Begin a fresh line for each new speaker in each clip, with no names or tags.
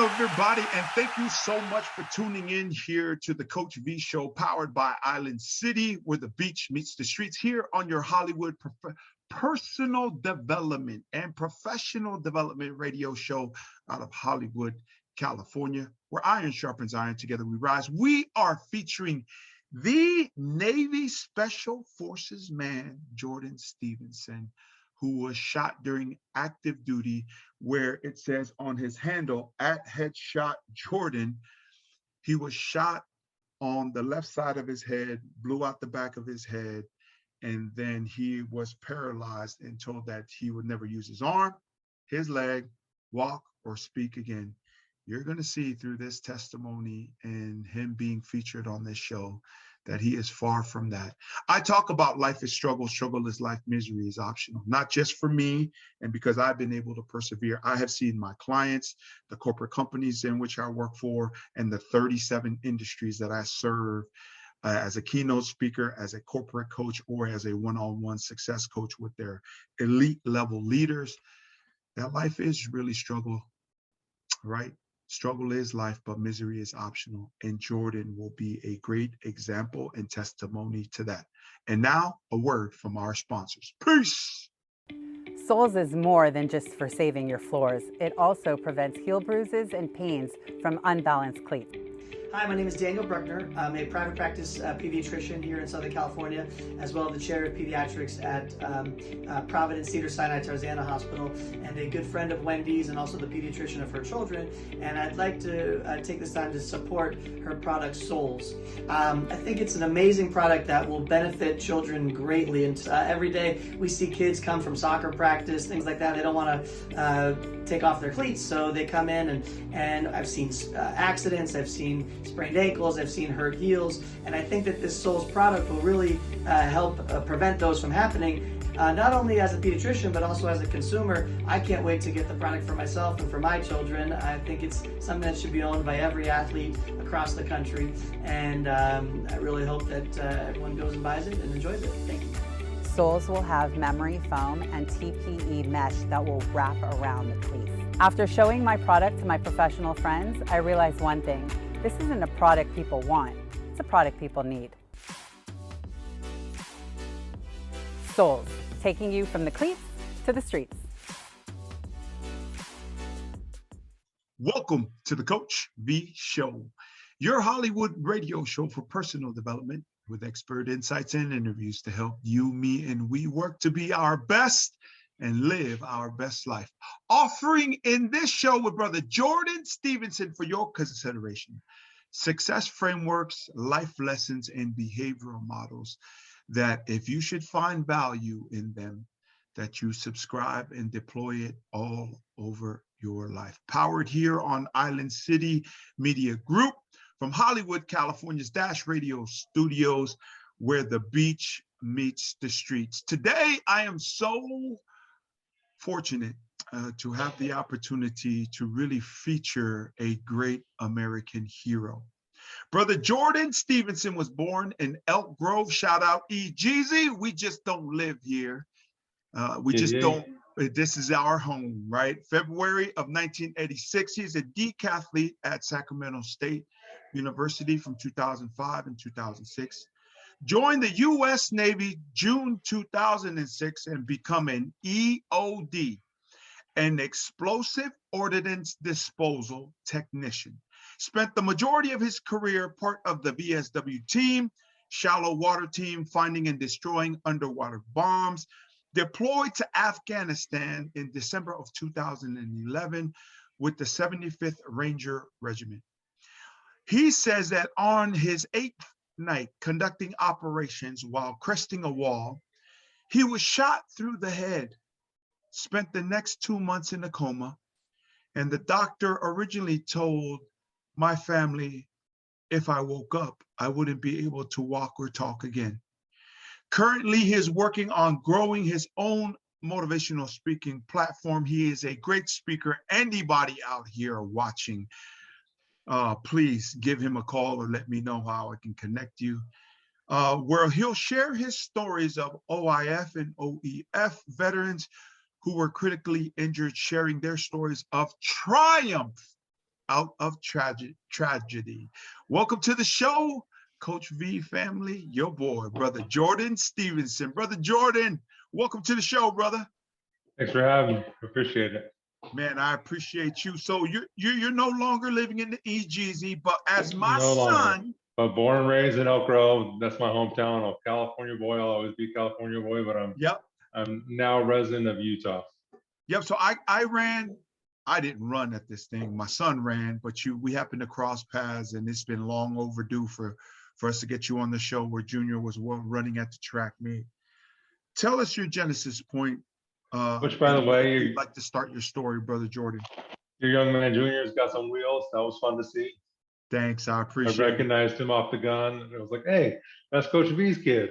Hello, everybody, and thank you so much for tuning in here to the Coach V Show, powered by Island City, where the beach meets the streets, here on your Hollywood personal development and professional development radio show out of Hollywood, California, where iron sharpens iron. Together we rise. We are featuring the Navy Special Forces man, Jordan Stevenson, who was shot during active duty, where it says on his handle, @headshot Jordan. He was shot on the left side of his head, blew out the back of his head, and then he was paralyzed and told that he would never use his arm, his leg, walk, or speak again. You're going to see through this testimony and him being featured on this show that he is far from that. I talk about life is struggle, struggle is life, misery is optional, not just for me. And because I've been able to persevere, I have seen my clients, the corporate companies in which I work for, and the 37 industries that I serve as a keynote speaker, as a corporate coach, or as a one-on-one success coach with their elite level leaders, that life is really struggle, right? Struggle is life, but misery is optional. And Jordan will be a great example and testimony to that. And now, a word from our sponsors. Peace.
Soles is more than just for saving your floors. It also prevents heel bruises and pains from unbalanced cleats.
Hi, my name is Daniel Bruckner. I'm a private practice pediatrician here in Southern California, as well as the chair of pediatrics at Providence Cedars-Sinai Tarzana Hospital, and a good friend of Wendy's and also the pediatrician of her children. And I'd like to take this time to support her product, Soles. I think it's an amazing product that will benefit children greatly. And every day we see kids come from soccer practice, things like that. They don't want to take off their cleats, so they come in, and I've seen accidents, I've seen sprained ankles, I've seen hurt heels, and I think that this Soles product will really help prevent those from happening, not only as a pediatrician, but also as a consumer. I can't wait to get the product for myself and for my children. I think it's something that should be owned by every athlete across the country, and I really hope that everyone goes and buys it and enjoys it. Thank you.
Soles will have memory foam and TPE mesh that will wrap around the cleats. After showing my product to my professional friends, I realized one thing. This isn't a product people want, it's a product people need. Soles, taking you from the cleats to the streets.
Welcome to the Coach V Show, your Hollywood radio show for personal development with expert insights and interviews to help you, me, and we work to be our best and live our best life. Offering in this show with Brother Jordan Stevenson for your consideration, success frameworks, life lessons, and behavioral models that if you should find value in them, that you subscribe and deploy it all over your life. Powered here on Island City Media Group from Hollywood, California's Dash Radio Studios, where the beach meets the streets. Today, I am so fortunate to have the opportunity to really feature a great American hero. Brother Jordan Stevenson was born in Elk Grove. Shout out E. Jeezy. We just don't live here. We just don't. This is our home, right? February of 1986. He's a decathlete at Sacramento State University from 2005 and 2006. Joined the U.S. Navy June 2006 and become an EOD, an explosive ordinance disposal technician. Spent the majority of his career part of the VSW team, shallow water team, finding and destroying underwater bombs. Deployed to Afghanistan in December of 2011 with the 75th Ranger Regiment. He says that on his 8th night conducting operations while cresting a wall, he was shot through the head, spent the next 2 months in a coma, and the doctor originally told my family if I woke up, I wouldn't be able to walk or talk again. Currently, he is working on growing his own motivational speaking platform. He is a great speaker. Anybody out here watching, please give him a call or let me know how I can connect you, where he'll share his stories of OIF and OEF veterans who were critically injured, sharing their stories of triumph out of tragedy. Welcome to the show, Coach V family, your boy, Brother Jordan Stevenson. Brother Jordan, welcome to the show, brother.
Thanks for having me. Appreciate it.
Man, I appreciate you. So you're no longer living in the EGZ, but as my
No
son.
longer. But born and raised in Elk Grove, that's my hometown. I'm a California boy. I'll always be a California boy, but I'm now a resident of Utah.
Yep. So I didn't run at this thing. My son ran, but we happened to cross paths, and it's been long overdue for us to get you on the show where Junior was running at the track meet. Tell us your genesis point.
Which, by the way,
you'd like to start your story, Brother Jordan.
Your young man Junior's got some wheels. That was fun to see.
Thanks, I appreciate
it. I recognized him off the gun. And I was like, hey, that's Coach V's kid.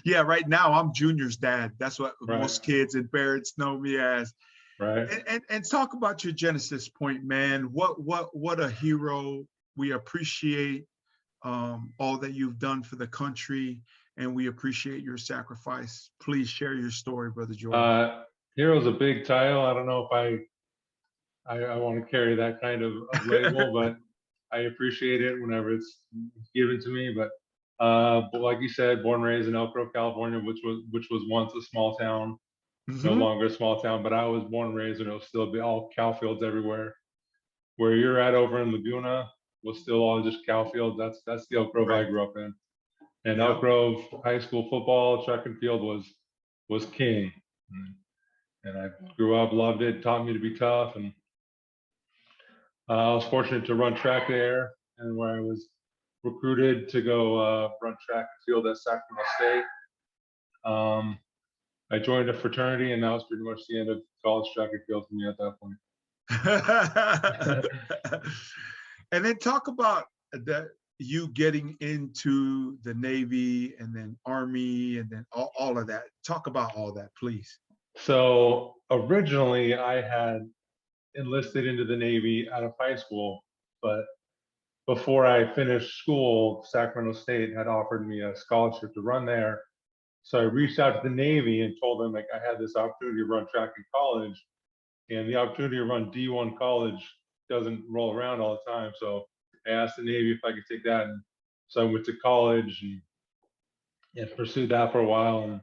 Yeah, right now I'm Junior's dad. That's what most kids and parents know me as.
Right.
And talk about your genesis point, man. What a hero. We appreciate all that you've done for the country, and we appreciate your sacrifice. Please share your story, Brother Jordan.
Hero's a big title. I don't know if I want to carry that kind of label, but I appreciate it whenever it's given to me. But like you said, born and raised in Elk Grove, California, which was once a small town, no longer a small town. But I was born and raised, and it'll still be all cow fields everywhere. Where you're at over in Laguna was still all just cow fields. That's the Elk Grove I grew up in. And Elk Grove high school football, track and field was king. And I grew up, loved it, taught me to be tough. And I was fortunate to run track there, and where I was recruited to go run track and field at Sacramento State. I joined a fraternity, and that was pretty much the end of college track and field for me at that point.
And then talk about you getting into the Navy and then Army and then all of that. Talk about all that, please.
So originally I had enlisted into the Navy out of high school, but before I finished school, Sacramento State had offered me a scholarship to run there. So I reached out to the Navy and told them like I had this opportunity to run track in college, and the opportunity to run D1 college doesn't roll around all the time. So I asked the Navy if I could take that. And so I went to college and pursued that for a while. And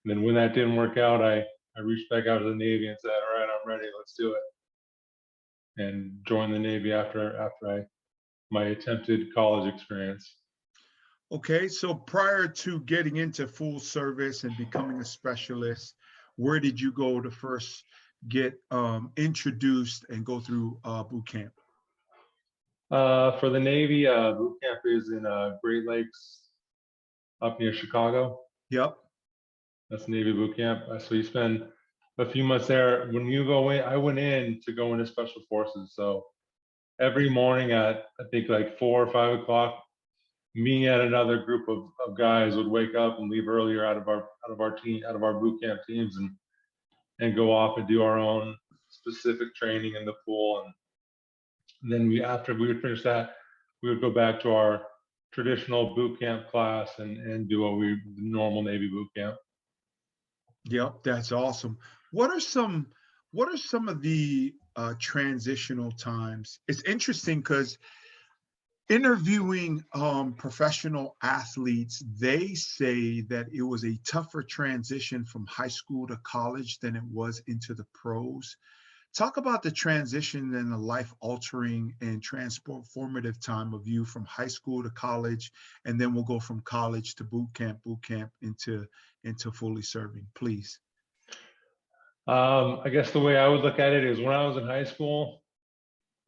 then when that didn't work out, I reached back out to the Navy and said, all right, I'm ready, let's do it. And joined the Navy after my attempted college experience.
Okay, so prior to getting into full service and becoming a specialist, where did you go to first get introduced and go through boot camp?
For the Navy, boot camp is in Great Lakes up near Chicago.
Yep.
That's Navy boot camp. So you spend a few months there. When you go in, I went in to go into Special Forces. So every morning at, I think like 4 or 5 o'clock, me and another group of guys would wake up and leave earlier out of our boot camp teams and go off and do our own specific training in the pool. And then after we would finish that, we would go back to our traditional boot camp class and do the normal Navy boot camp.
Yep, that's awesome. What are some of the transitional times? It's interesting because interviewing professional athletes, they say that it was a tougher transition from high school to college than it was into the pros. Talk about the transition and the life-altering and transformative time of you from high school to college, and then we'll go from college to boot camp into fully serving, please.
I guess the way I would look at it is when I was in high school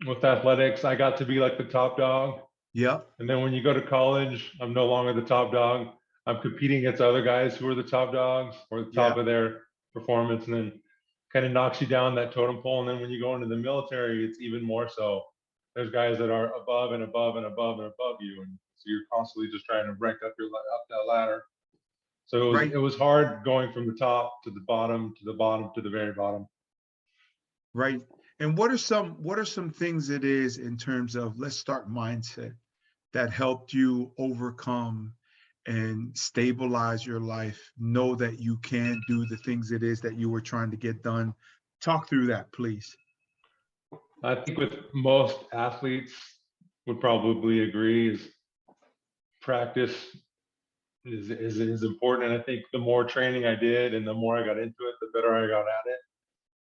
with athletics, I got to be like the top dog.
Yeah.
And then when you go to college, I'm no longer the top dog. I'm competing against other guys who are the top dogs or the top of their performance, and then kind of knocks you down that totem pole. And then when you go into the military, it's even more so. There's guys that are above and above and above and above you, and so you're constantly just trying to rank up that ladder. So it was hard going from the top to the bottom to the bottom to the very bottom.
Right. And what are some things it is in terms of, let's start mindset, that helped you overcome and stabilize your life, know that you can do the things it is that you were trying to get done? Talk through that, please.
I think with most athletes would probably agree is practice is important. And I think the more training I did and the more I got into it, the better I got at it.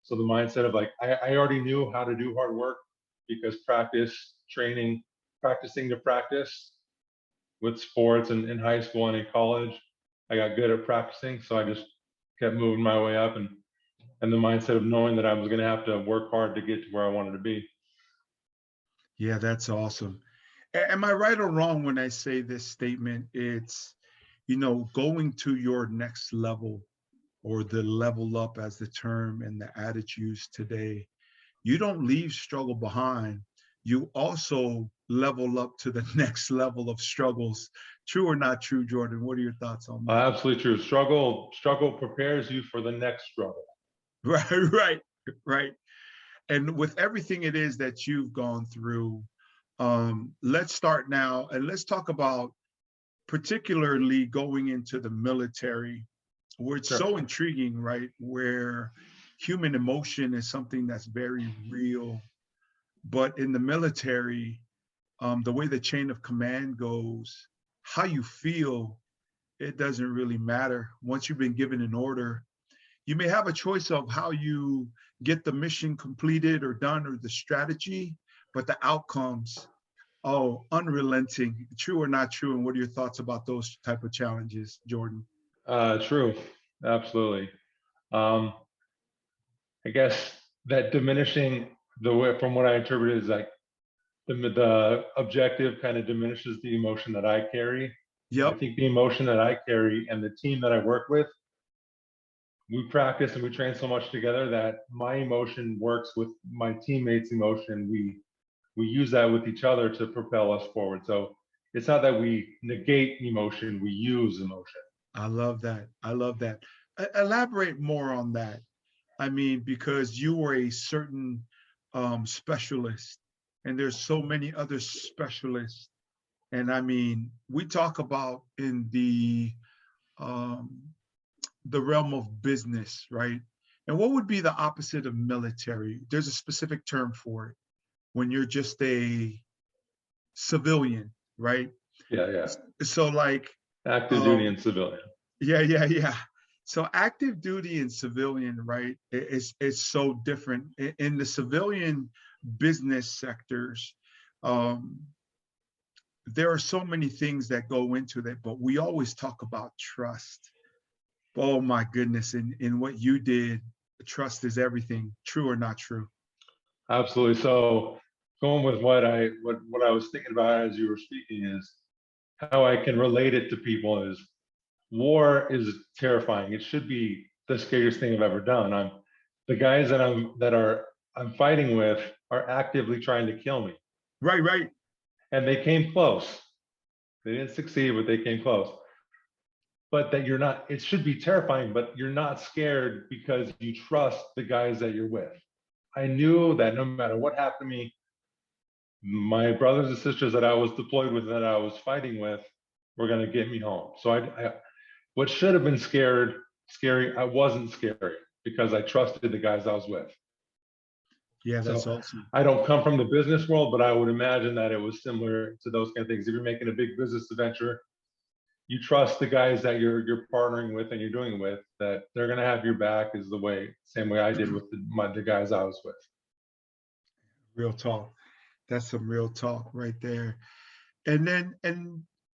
So the mindset of like, I already knew how to do hard work because practicing to practice with sports and in high school and in college, I got good at practicing. So I just kept moving my way up and the mindset of knowing that I was going to have to work hard to get to where I wanted to be.
Yeah, that's awesome. Am I right or wrong when I say this statement? It's, going to your next level, or the level up as the term and the adage used today. You don't leave struggle behind. You also level up to the next level of struggles. True or not true, Jordan? What are your thoughts on that?
Absolutely true. Struggle prepares you for the next struggle.
Right. And with everything it is that you've gone through, let's start now and let's talk about particularly going into the military, where it's
Sure.
so intriguing, right? Where human emotion is something that's very real. But in the military, the way the chain of command goes, how you feel, it doesn't really matter. Once you've been given an order, you may have a choice of how you get the mission completed or done or the strategy, but the outcomes, unrelenting. True or not true? And what are your thoughts about those type of challenges, Jordan?
True. Absolutely. I guess that diminishing the way, from what I interpreted, is like the objective kind of diminishes the emotion that I carry. I
Yep.
think the emotion that I carry and the team that I work with, we practice and we train so much together that my emotion works with my teammates' emotion. We use that with each other to propel us forward. So it's not that we negate emotion, we use emotion.
I love that. I love that. Elaborate more on that. I mean, because you were a certain specialist, and there's so many other specialists. And I mean, we talk about in the realm of business, right? And what would be the opposite of military? There's a specific term for it when you're just a civilian, right?
Yeah.
So like
Active duty and civilian.
Yeah. So active duty and civilian, right? It's so different. In the civilian business sectors, there are so many things that go into that, but we always talk about trust. Oh my goodness. In what you did, trust is everything. True or not true?
Absolutely. So going with what I was thinking about as you were speaking is how I can relate it to people is war is terrifying. It should be the scariest thing I've ever done. The guys that I'm fighting with are actively trying to kill me.
Right.
And they came close. They didn't succeed, but they came close. But that you're not, it should be terrifying, but you're not scared because you trust the guys that you're with. I knew that no matter what happened to me, my brothers and sisters that I was deployed with, that I was fighting with, were going to get me home. So I what should have been scary, I wasn't scary because I trusted the guys I was with.
Yeah, that's
so
awesome.
I don't come from the business world, but I would imagine that it was similar to those kind of things. If you're making a big business venture, you trust the guys that you're partnering with and you're doing it with, that they're going to have your back, is same way I did with the guys I was with.
Real talk. That's some real talk right there. And then,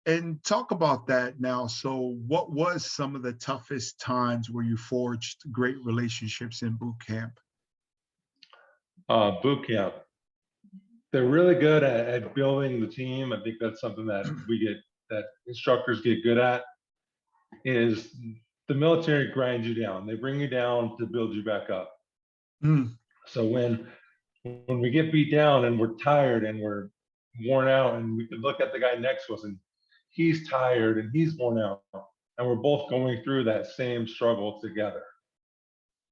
and talk about that now. So what was some of the toughest times where you forged great relationships in boot camp?
Boot camp. They're really good at building the team. I think that's something that instructors get good at, is the military grinds you down. They bring you down to build you back up. So when we get beat down and we're tired and we're worn out, and we can look at the guy next to us and he's tired and he's worn out, and we're both going through that same struggle together,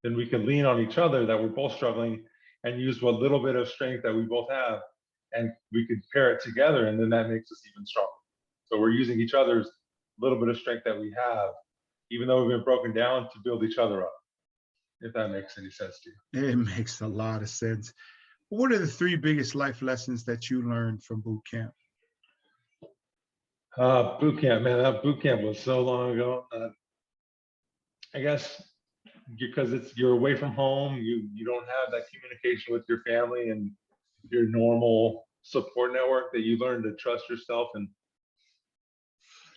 then we can lean on each other that we're both struggling and use what little bit of strength that we both have, and we could pair it together, and then that makes us even stronger. So we're using each other's little bit of strength that we have, even though we've been broken down, to build each other up, if that makes any sense to you.
It makes a lot of sense. What are the 3 biggest life lessons that you learned from boot camp?
Boot camp, man, that boot camp was so long ago. I guess because you're away from home, you don't have that communication with your family and your normal support network, that you learn to trust yourself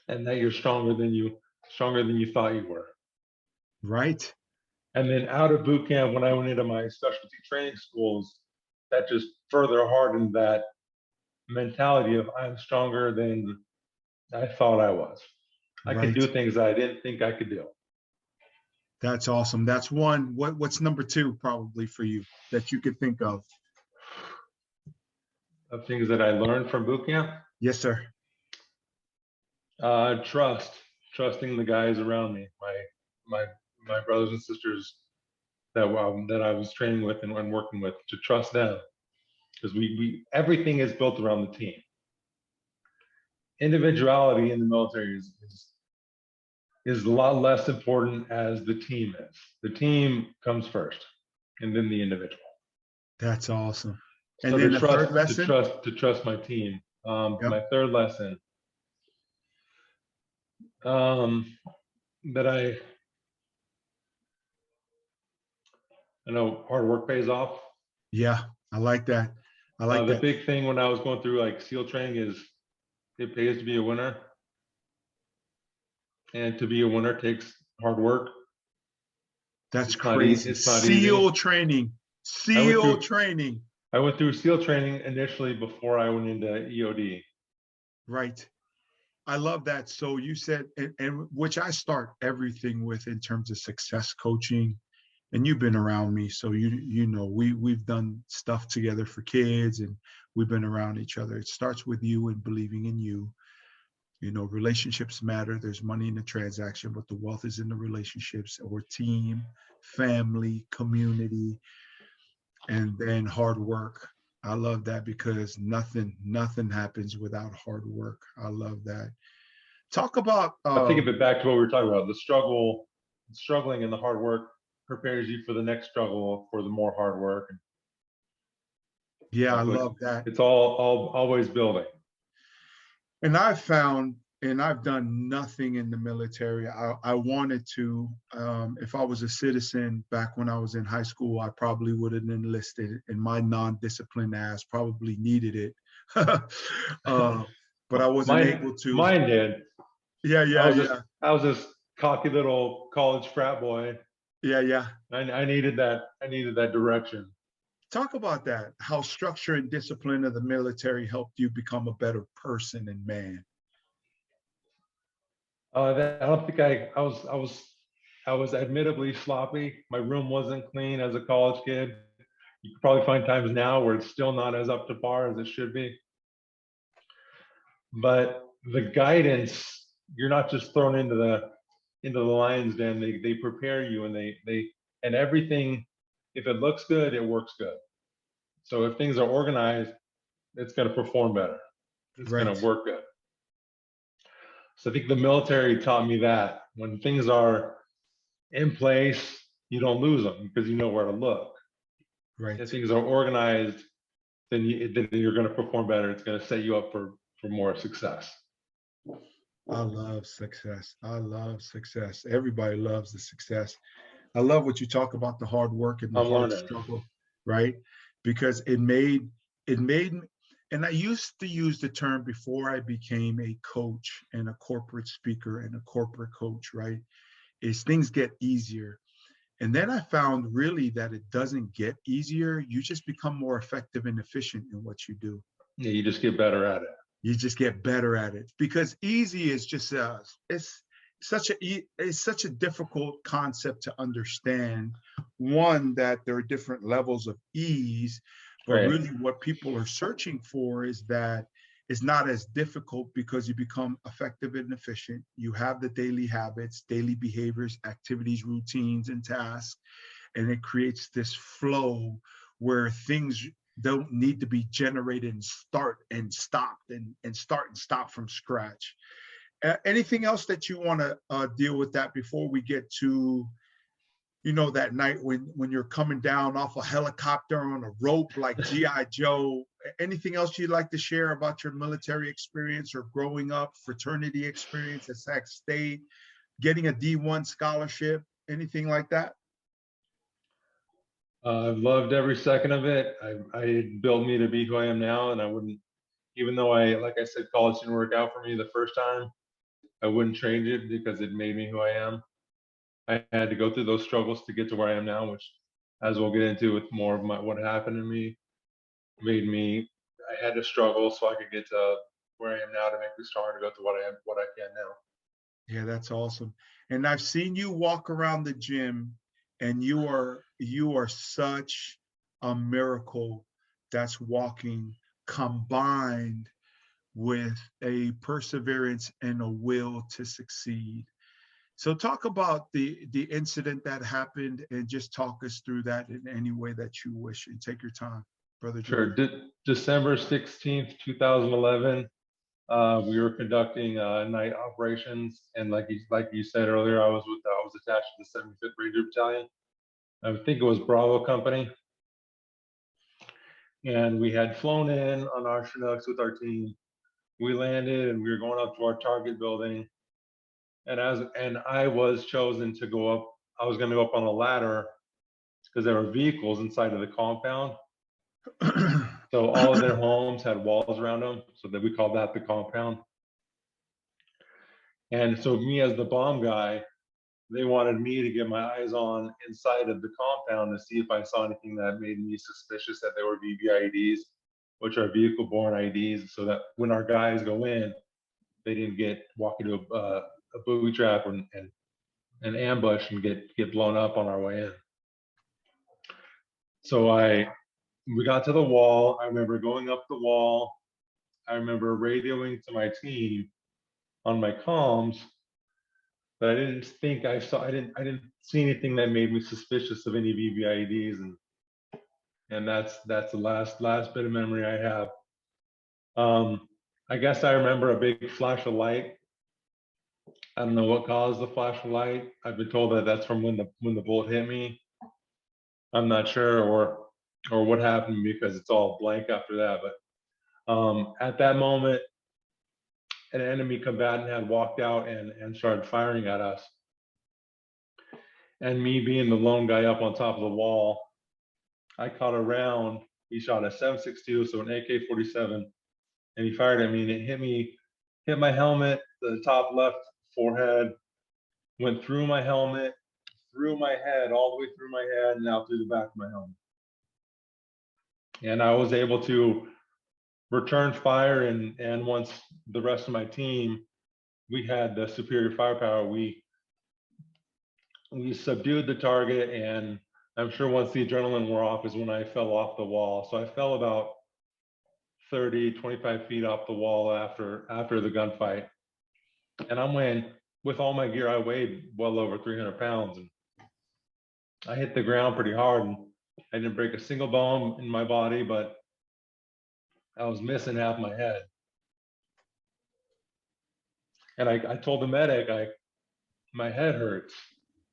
and that you're stronger than you thought you were.
Right.
And then out of boot camp, when I went into my specialty training schools, that just further hardened that mentality of I'm stronger than I thought I was. I could do things I didn't think I could do.
That's awesome. That's one. What's number 2 probably for you that you could think of?
Of things that I learned from boot camp?
Yes, sir.
Trusting the guys around me, my brothers and sisters that I was training with and working with, to trust them, because we everything is built around the team. Individuality in the military is a lot less important as the team is. The team comes first, and then the individual.
That's awesome. And
So
then the third lesson?
To trust my team.
Yep.
My third lesson, that I know hard work pays off.
Yeah, I like that. I like
the
that.
big thing when I was going through like SEAL training is it pays to be a winner. And to be a winner takes hard work.
That's crazy. SEAL training. SEAL training.
I went through SEAL training initially before I went into EOD.
Right. I love that. So you said, and which I start everything with in terms of success coaching, and you've been around me, so you know we've done stuff together for kids, and we've been around each other. It starts with you and believing in you. You know, relationships matter. There's money in the transaction, but the wealth is in the relationships, or team, family, community, and then hard work. I love that, because nothing happens without hard work. I love that. Talk about.
I think of it back to what we were talking about. The struggling and the hard work prepares you for the next struggle, for the more hard work.
Yeah, I love that.
It's all always building.
And I've found, and I've done nothing in the military. I wanted to, if I was a citizen back when I was in high school, I probably would have enlisted, and my non-disciplined ass probably needed it. But I wasn't able to.
Mine did.
Yeah.
I was this cocky little college frat boy.
Yeah.
I needed that direction.
Talk about that. How structure and discipline of the military helped you become a better person and man.
I don't think I was admittedly sloppy. My room wasn't clean as a college kid. You could probably find times now where it's still not as up to par as it should be. But the guidance, you're not just thrown into the lion's den. They prepare you, and everything. If it looks good, it works good. So if things are organized, it's going to perform better. It's going to work good. So I think the military taught me that when things are in place, you don't lose them because you know where to look.
Right.
If things are organized, then you're going to perform better. It's going to set you up for more success.
I love success. Everybody loves the success. I love what you talk about, the hard work and the hard struggle, right? Because it made, and I used to use the term before I became a coach and a corporate speaker and a corporate coach, right? Is things get easier. And then I found really that it doesn't get easier. You just become more effective and efficient in what you do.
Yeah, you just get better at it.
You just get better at it, because easy is just it's such a difficult concept to understand. One, that there are different levels of ease, but really what people are searching for is that it's not as difficult, because you become effective and efficient. You have the daily habits, daily behaviors, activities, routines, and tasks, and it creates this flow where things don't need to be generated and start and stop from scratch. Anything else that you want to deal with that before we get to you know, that night when you're coming down off a helicopter on a rope like G.I. Joe. Anything else you'd like to share about your military experience or growing up, fraternity experience at Sac State, getting a D1 scholarship, anything like that?
I've loved every second of it. It built me to be who I am now, and I wouldn't, even though like I said, college didn't work out for me the first time, I wouldn't change it because it made me who I am. I had to go through those struggles to get to where I am now, which, as we'll get into with more of what happened to me, I had to struggle so I could get to where I am now to make me stronger to go to what I can now.
Yeah, that's awesome. And I've seen you walk around the gym, and you are such a miracle that's walking, combined with a perseverance and a will to succeed. So talk about the incident that happened, and just talk us through that in any way that you wish, and take your time, Brother
Sure.
Jordan.
December 16th, 2011, we were conducting night operations, and like you said earlier, I was attached to the 75th Ranger Battalion. I think it was Bravo Company, and we had flown in on our Chinooks with our team. We landed, and we were going up to our target building, and I was chosen to go up. I was going to go up on a ladder because there were vehicles inside of the compound. So all of their homes had walls around them, so that we called that the compound. And so me as the bomb guy, they wanted me to get my eyes on inside of the compound to see if I saw anything that made me suspicious that they were VBIEDs, which are vehicle-borne IDs, so that when our guys go in, they didn't walk into a booby trap and an ambush and get blown up on our way in. So we got to the wall. I remember going up the wall. I remember radioing to my team on my comms, but I didn't see anything that made me suspicious of any VBIEDs, and that's the last bit of memory I have. I guess I remember a big flash of light. I don't know what caused the flash of light. I've been told that that's from when the bullet hit me. I'm not sure, or what happened, because it's all blank after that. But at that moment, an enemy combatant had walked out and started firing at us. And me being the lone guy up on top of the wall, I caught a round. He shot a 7.62, so an AK-47, and he fired at me, and it hit my helmet, the top left forehead, went through my helmet, through my head, all the way through my head, and out through the back of my helmet. And I was able to return fire, and once the rest of my team, we had the superior firepower, we subdued the target, and I'm sure once the adrenaline wore off is when I fell off the wall. So I fell about 25 feet off the wall after the gunfight. And I'm weighing, with all my gear, I weighed well over 300 pounds. And I hit the ground pretty hard, and I didn't break a single bone in my body, but I was missing half my head. And I told the medic, my head hurts,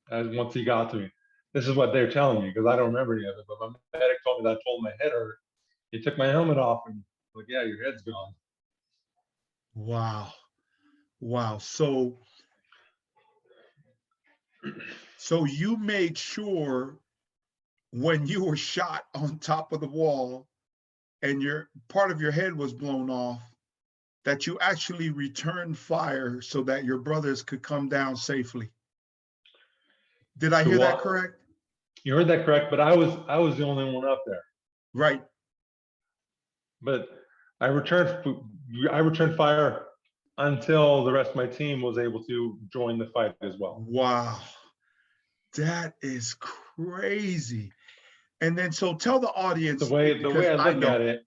once he got to me. This is what they're telling me, because I don't remember any of it, but my medic told me that I told him my head hurt. He took my helmet off, and like, yeah, your head's gone.
Wow. So you made sure when you were shot on top of the wall and your part of your head was blown off, that you actually returned fire so that your brothers could come down safely. Did I hear that correct?
You heard that correct, but I was the only one up there.
Right.
But I returned fire until the rest of my team was able to join the fight as well.
Wow. That is crazy. And then, so tell the audience.
The way I look at it,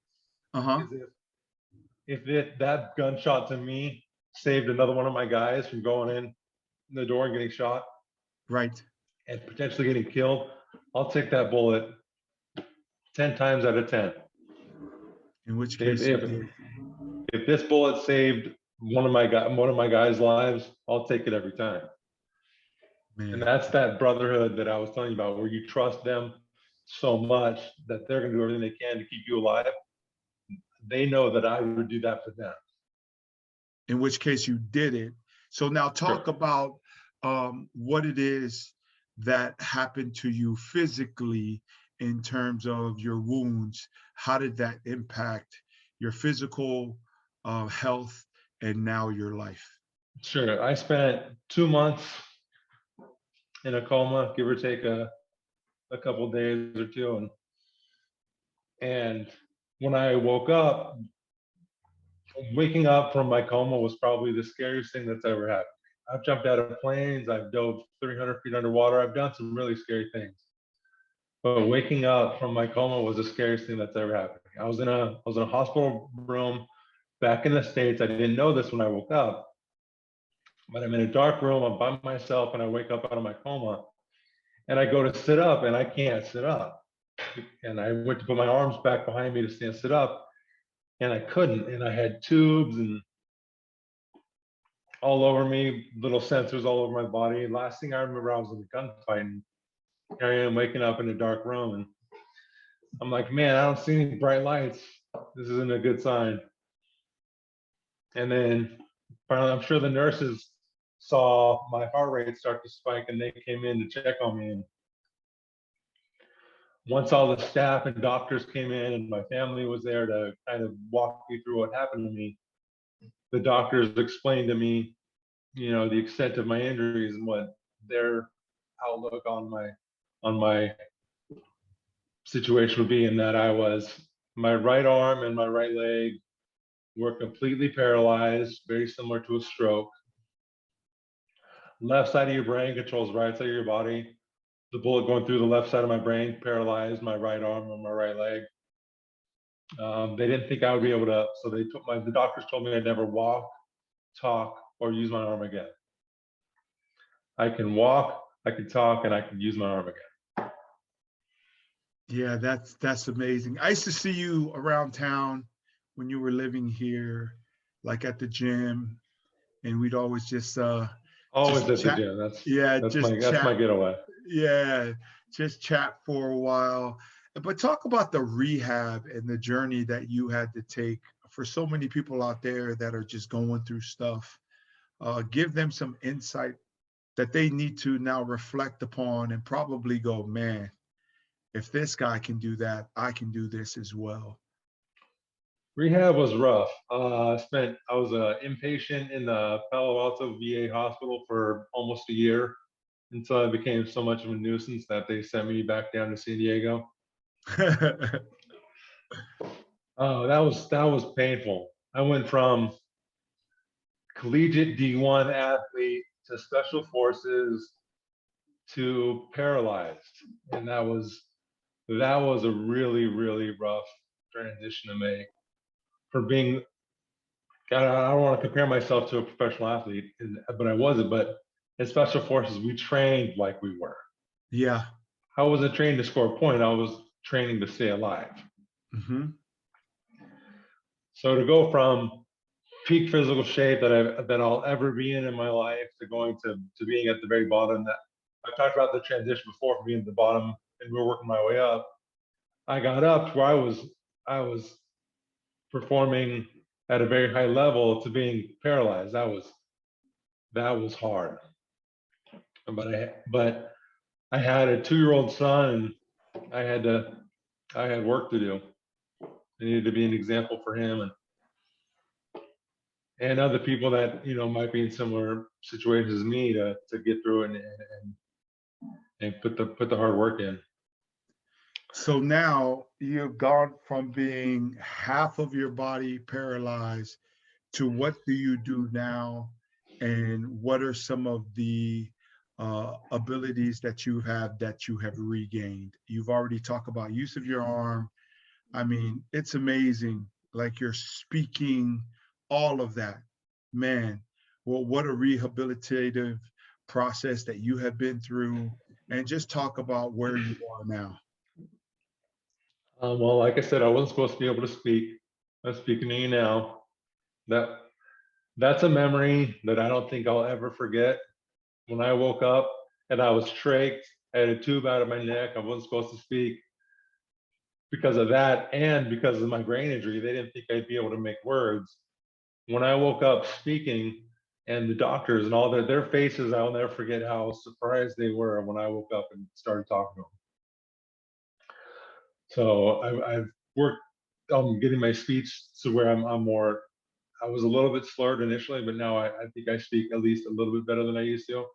is
if that gunshot to me saved another one of my guys from going in the door and getting shot,
right,
and potentially getting killed, I'll take that bullet 10 times out of 10.
In which case,
if this bullet saved one of my guys' lives, I'll take it every time. And that's that brotherhood that I was telling you about, where you trust them so much that they're going to do everything they can to keep you alive. They know that I would do that for them.
In which case you did it. So now talk about what it is that happened to you physically in terms of your wounds. How did that impact your physical health and now your life?
Sure. I spent 2 months in a coma, give or take a couple of days or two. And when I woke up, waking up from my coma was probably the scariest thing that's ever happened. I've jumped out of planes, I've dove 300 feet underwater, I've done some really scary things. But waking up from my coma was the scariest thing that's ever happened. I was in a hospital room back in the States. I didn't know this when I woke up, but I'm in a dark room, I'm by myself, and I wake up out of my coma, and I go to sit up, and I can't sit up. And I went to put my arms back behind me to stand sit up, and I couldn't. And I had tubes and all over me, little sensors all over my body. Last thing I remember, I was in a gunfight, and here I am waking up in a dark room, and I'm like, man, I don't see any bright lights. This isn't a good sign. And then finally, I'm sure the nurses saw my heart rate start to spike, and they came in to check on me. And once all the staff and doctors came in and my family was there to kind of walk me through what happened to me, the doctors explained to me, you know, the extent of my injuries and what their outlook on my situation would be, and that my right arm and my right leg were completely paralyzed, very similar to a stroke. Left side of your brain controls the right side of your body. The bullet going through the left side of my brain paralyzed my right arm and my right leg. They didn't think I would be able to, so the doctors told me I'd never walk, talk, or use my arm again. I can walk, I can talk, and I can use my arm again.
Yeah, that's amazing. I used to see you around town when you were living here, like at the gym, and we'd always just
always
just
at the
chat.
gym. That's my getaway.
Yeah, just chat for a while. But talk about the rehab and the journey that you had to take for so many people out there that are just going through stuff. Give them some insight that they need to now reflect upon and probably go, man, if this guy can do that, I can do this as well.
Rehab was rough. I was an inpatient in the Palo Alto VA hospital for almost a year until I became so much of a nuisance that they sent me back down to San Diego. Oh, that was painful. I went from collegiate D1 athlete to special forces to paralyzed, and that was a really, really rough transition to make. For being, God, I don't want to compare myself to a professional athlete, but I wasn't. But in special forces, we trained like we were.
Yeah.
I wasn't trained to score a point. I was training to stay alive.
Mm-hmm.
So to go from peak physical shape that I'll ever be in my life to going to being at the very bottom, that I've talked about the transition before, from being at the bottom and we're working my way up. I got up to where I was performing at a very high level to being paralyzed. That was hard. But I had a 2-year-old son, and I had work to do. I needed to be an example for him and other people that, you know, might be in similar situations as me to get through it and put the hard work in.
So now you've gone from being half of your body paralyzed to what do you do now, and what are some of the abilities that you have regained? You've already talked about use of your arm. I mean, it's amazing. Like, you're speaking all of that, man. Well, what a rehabilitative process that you have been through, and just talk about where you are now.
Well, like I said, I wasn't supposed to be able to speak. I'm speaking to you now. That's a memory that I don't think I'll ever forget. When I woke up and I was trached. I had a tube out of my neck. I wasn't supposed to speak because of that, and because of my brain injury. They didn't think I'd be able to make words. When I woke up speaking, and the doctors and all their faces, I'll never forget how surprised they were when I woke up and started talking to them. So I've worked on getting my speech to where I'm more. I was a little bit slurred initially, but now I think I speak at least a little bit better than I used to.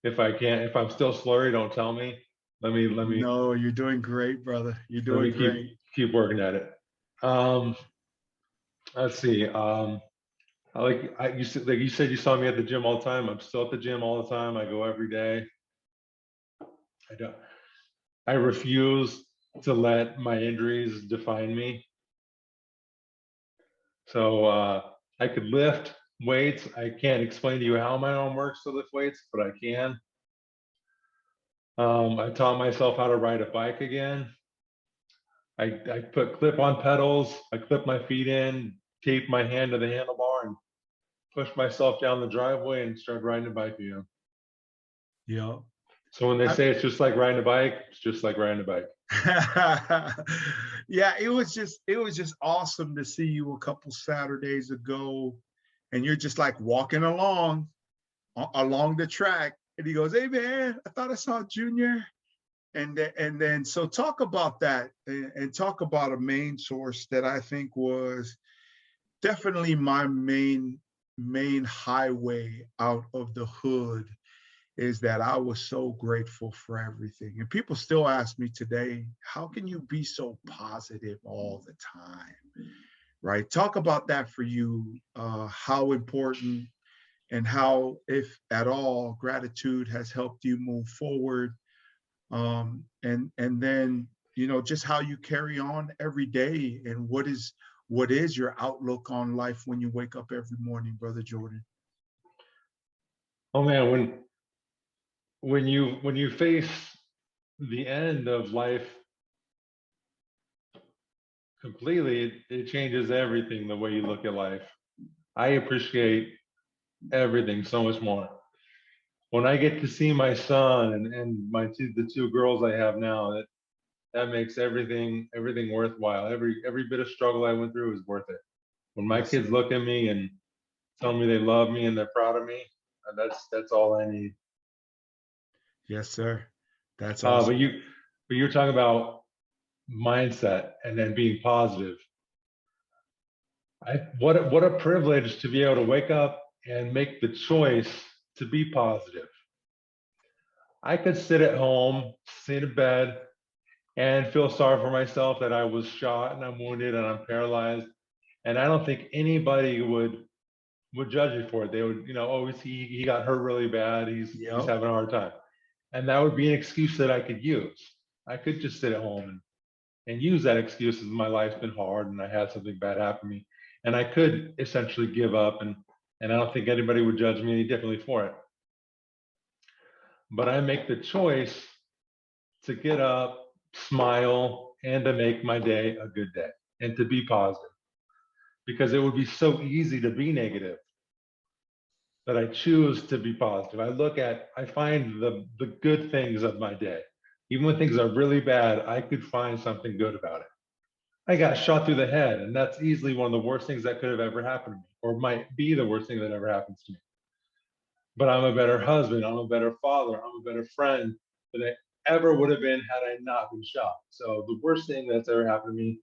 If I'm still slurry, don't tell me. Let me.
No, you're doing great, brother. You're
Let me
doing great.
keep working at it. Let's see. You said you saw me at the gym all the time. I'm still at the gym all the time. I go every day. I refuse to let my injuries define me. So I could lift weights. I can't explain to you how my arm works to lift weights, but I can. I taught myself how to ride a bike again. I put clip-on pedals. I clip my feet in, tape my hand to the handlebar, and push myself down the driveway and start riding a bike again.
Yeah.
So when they say it's just like riding a bike, it's just like riding a bike.
Yeah, it was just awesome to see you a couple Saturdays ago, and you're just like walking along the track, and he goes, "Hey man, I thought I saw Junior." And then so talk about that, and talk about a main source that I think was definitely my main highway out of the hood, is that I was so grateful for everything. And people still ask me today, how can you be so positive all the time? Right? Talk about that for you, how important and how, if at all, gratitude has helped you move forward. And then, just how you carry on every day, and what is your outlook on life when you wake up every morning, Brother Jordan?
Oh man, when you face the end of life completely, it changes everything, the way you look at life. I appreciate everything so much more. When I get to see my son and the two girls I have now, that makes everything worthwhile. Every bit of struggle I went through is worth it. When my
Yes,
kids
sir.
look at me and tell me they love me and they're proud of me, that's all I need.
Yes, sir. That's
But
awesome.
you're talking about mindset and then being positive. What a privilege to be able to wake up and make the choice to be positive. I could sit at home, sit in bed, and feel sorry for myself that I was shot and I'm wounded and I'm paralyzed. And I don't think anybody would judge me for it. They would, oh, he got hurt really bad. He's
Yep.
having a hard time. And that would be an excuse that I could use. I could just sit at home and use that excuse as my life's been hard and I had something bad happen to me. And I could essentially give up, and I don't think anybody would judge me any differently for it. But I make the choice to get up, smile, and to make my day a good day and to be positive. Because it would be so easy to be negative, that I choose to be positive. I find the good things of my day. Even when things are really bad, I could find something good about it. I got shot through the head, and that's easily one of the worst things that could have ever happened to me, or might be the worst thing that ever happens to me. But I'm a better husband, I'm a better father, I'm a better friend than I ever would have been had I not been shot. So the worst thing that's ever happened to me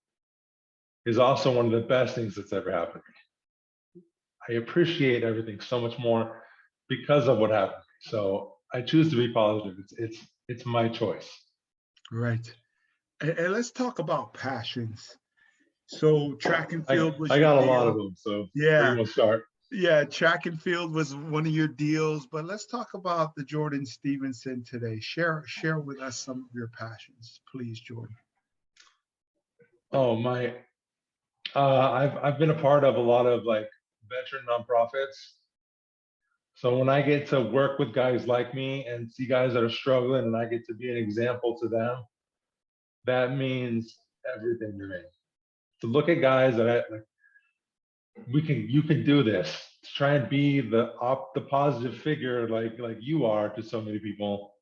is also one of the best things that's ever happened to me. I appreciate everything so much more because of what happened. So I choose to be positive. It's my choice.
Right. And let's talk about passions. So track and field was
I
your
got a
deal.
lot of them. So
Yeah.
where you want to start?
Yeah, track and field was one of your deals, but let's talk about the Jordan Stevenson today. Share with us some of your passions, please, Jordan.
Oh my, I've been a part of a lot of like veteran nonprofits. So when I get to work with guys like me and see guys that are struggling, and I get to be an example to them, that means everything to me. To look at guys that you can do this. Try and be the positive figure like you are to so many people.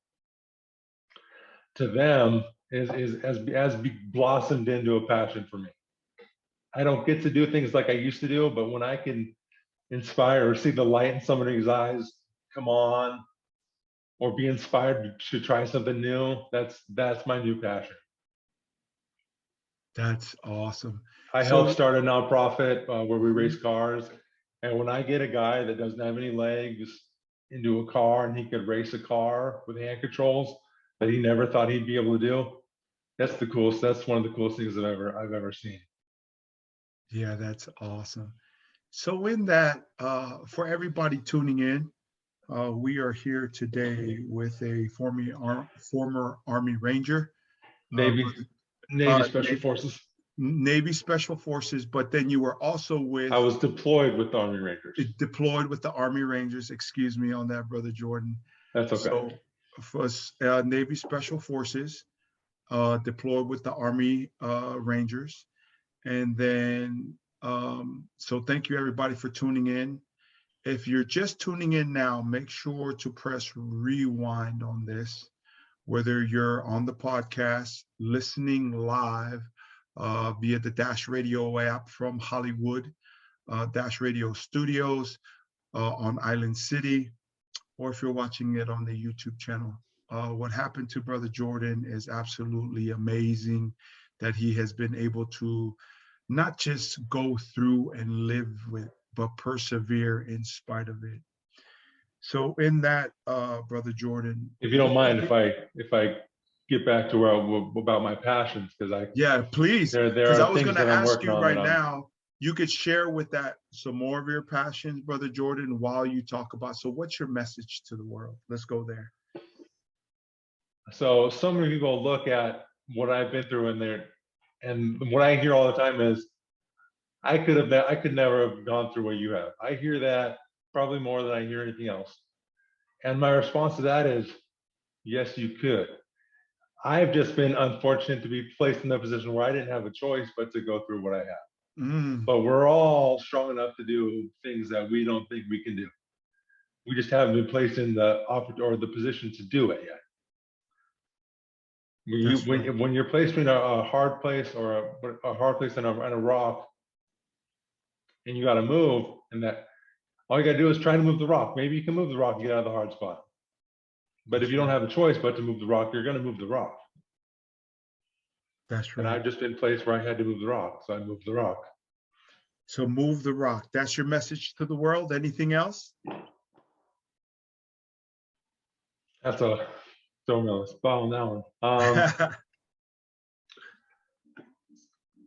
To them has blossomed into a passion for me. I don't get to do things like I used to do, but when I can inspire or see the light in somebody's eyes come on, or be inspired to try something new, that's my new passion.
That's awesome.
I helped start a nonprofit where we race cars, and when I get a guy that doesn't have any legs into a car and he could race a car with hand controls that he never thought he'd be able to do, that's the coolest. That's one of the coolest things that I've ever seen.
Yeah, that's awesome. So in that, for everybody tuning in, we are here today with a former Army Ranger,
Navy Special Forces.
Navy Special Forces, but then you were also with...
I was deployed with the Army Rangers.
Deployed with the Army Rangers, excuse me on that, Brother Jordan.
That's okay.
So for Navy Special Forces, deployed with the Army Rangers. And then, so thank you everybody for tuning in. If you're just tuning in now, make sure to press rewind on this, whether you're on the podcast, listening live via the Dash Radio app from Hollywood, Dash Radio Studios on Island City, or if you're watching it on the YouTube channel. What happened to Brother Jordan is absolutely amazing, that he has been able to not just go through and live with, but persevere in spite of it. So in that, Brother Jordan,
if you don't mind, if I get back to about my passions, because
yeah, please,
because
I was going to ask you right now, you could share with that some more of your passions, Brother Jordan, while you talk about, so what's your message to the world? Let's go there.
So so many people look at what I've been through in there, and what I hear all the time is, I could never have gone through what you have. I hear that probably more than I hear anything else. And my response to that is, yes, you could. I've just been unfortunate to be placed in a position where I didn't have a choice but to go through what I have. But we're all strong enough to do things that we don't think we can do. We just haven't been placed in the position to do it yet. When you're placed in a hard place, or a hard place in a rock, and you got to move, and that all you got to do is try to move the rock. Maybe you can move the rock and get out of the hard spot. But if you don't have a choice but to move the rock, you're going to move the rock.
That's right.
And I've just been placed where I had to move the rock, so I moved the rock.
So move the rock. That's your message to the world. Anything else?
That's a throwing a spot on that one.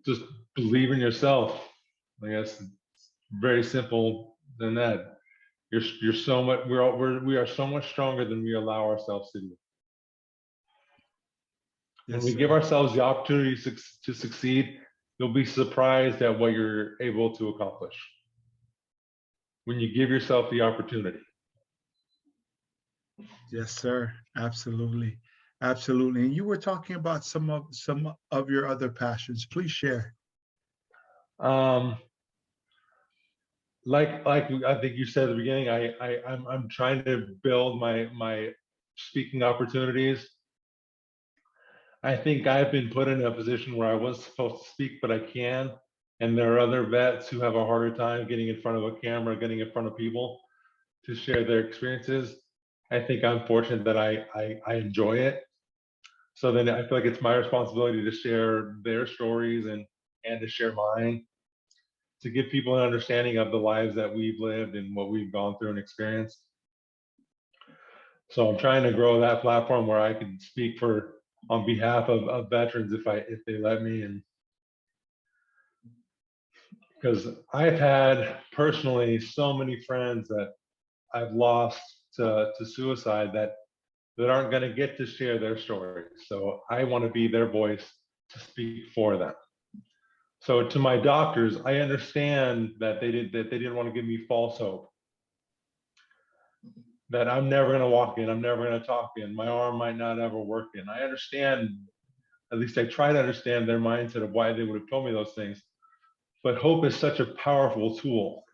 Just believe in yourself. I guess it's very simple than that. You're so much. We are so much stronger than we allow ourselves to do. When we give ourselves the opportunity to succeed, you'll be surprised at what you're able to accomplish. When you give yourself the opportunity.
Yes, sir. Absolutely. Absolutely. And you were talking about some of your other passions. Please share.
Like I think you said at the beginning, I'm trying to build my speaking opportunities. I think I've been put in a position where I wasn't supposed to speak, but I can. And there are other vets who have a harder time getting in front of a camera, getting in front of people to share their experiences. I think I'm fortunate that I enjoy it. So then I feel like it's my responsibility to share their stories and to share mine, to give people an understanding of the lives that we've lived and what we've gone through and experienced. So I'm trying to grow that platform where I can speak on behalf of veterans if they let me, and because I've had personally so many friends that I've lost to suicide that aren't going to get to share their stories. So I want to be their voice to speak for them. So to my doctors, I understand that they didn't want to give me false hope. That I'm never going to walk in, I'm never going to talk in, my arm might not ever work in. I understand, at least I try to understand their mindset of why they would have told me those things. But hope is such a powerful tool.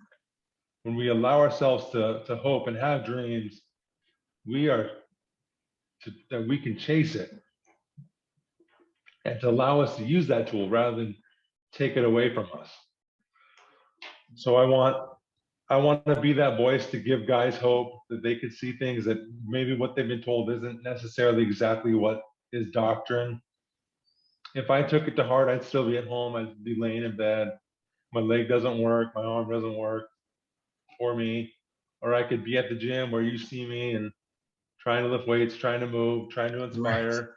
When we allow ourselves to hope and have dreams, that we can chase it, and to allow us to use that tool rather than take it away from us. So I want to be that voice to give guys hope that they could see things that maybe what they've been told isn't necessarily exactly what is doctrine. If I took it to heart, I'd still be at home. I'd be laying in bed. My leg doesn't work. My arm doesn't work for me. Or I could be at the gym where you see me and trying to lift weights, trying to move, trying to inspire.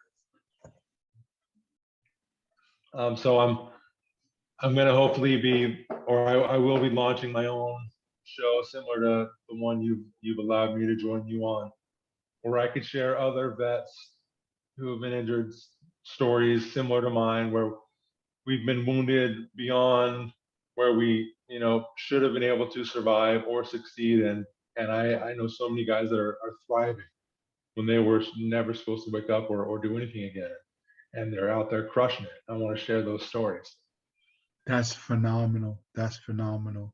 Right. So I'm going to hopefully be, or I will be launching my own show similar to the one you've allowed me to join you on, where I could share other vets who have been injured stories similar to mine, where we've been wounded beyond where we should have been able to survive or succeed. And I know so many guys that are thriving when they were never supposed to wake up or do anything again, and they're out there crushing it. I want to share those stories.
That's phenomenal. That's phenomenal.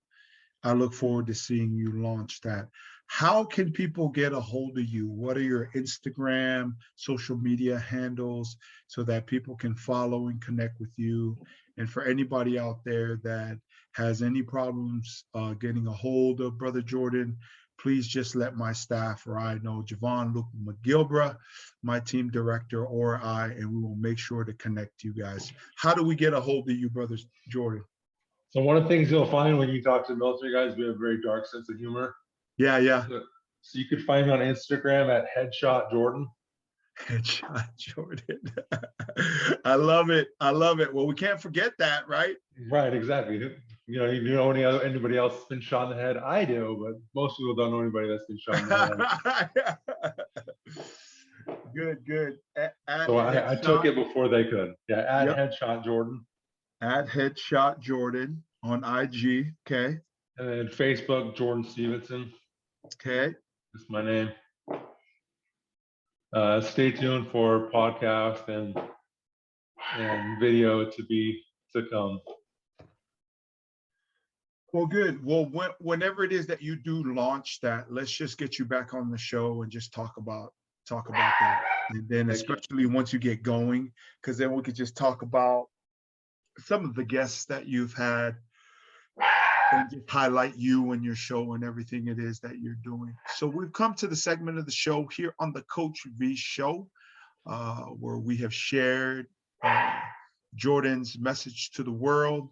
I look forward to seeing you launch that. How can people get a hold of you? What are your Instagram, social media handles so that people can follow and connect with you? And for anybody out there that has any problems getting a hold of Brother Jordan, please just let my staff or I know, Javon Luke McGilbra, my team director, or I, and we will make sure to connect you guys. How do we get a hold of you, Brother Jordan?
So one of the things you'll find when you talk to military guys, we have a very dark sense of humor.
Yeah.
So you could find me on Instagram at Headshot Jordan.
Headshot Jordan. I love it. Well, we can't forget that, right?
Right, exactly. You know anybody else that's been shot in the head? I do, but most people don't know anybody that's been shot in the head.
Good.
So I took it before they could. Yeah, at Headshot Jordan.
At Headshot Jordan on IG. Okay.
And then Facebook, Jordan Stevenson.
Okay.
That's my name. Stay tuned for podcast and video to come.
Well, good. Well, whenever it is that you do launch that, let's just get you back on the show and just talk about that. And then especially once you get going, because then we could just talk about some of the guests that you've had and just highlight you and your show and everything it is that you're doing. So we've come to the segment of the show here on the Coach V Show, where we have shared Jordan's message to the world,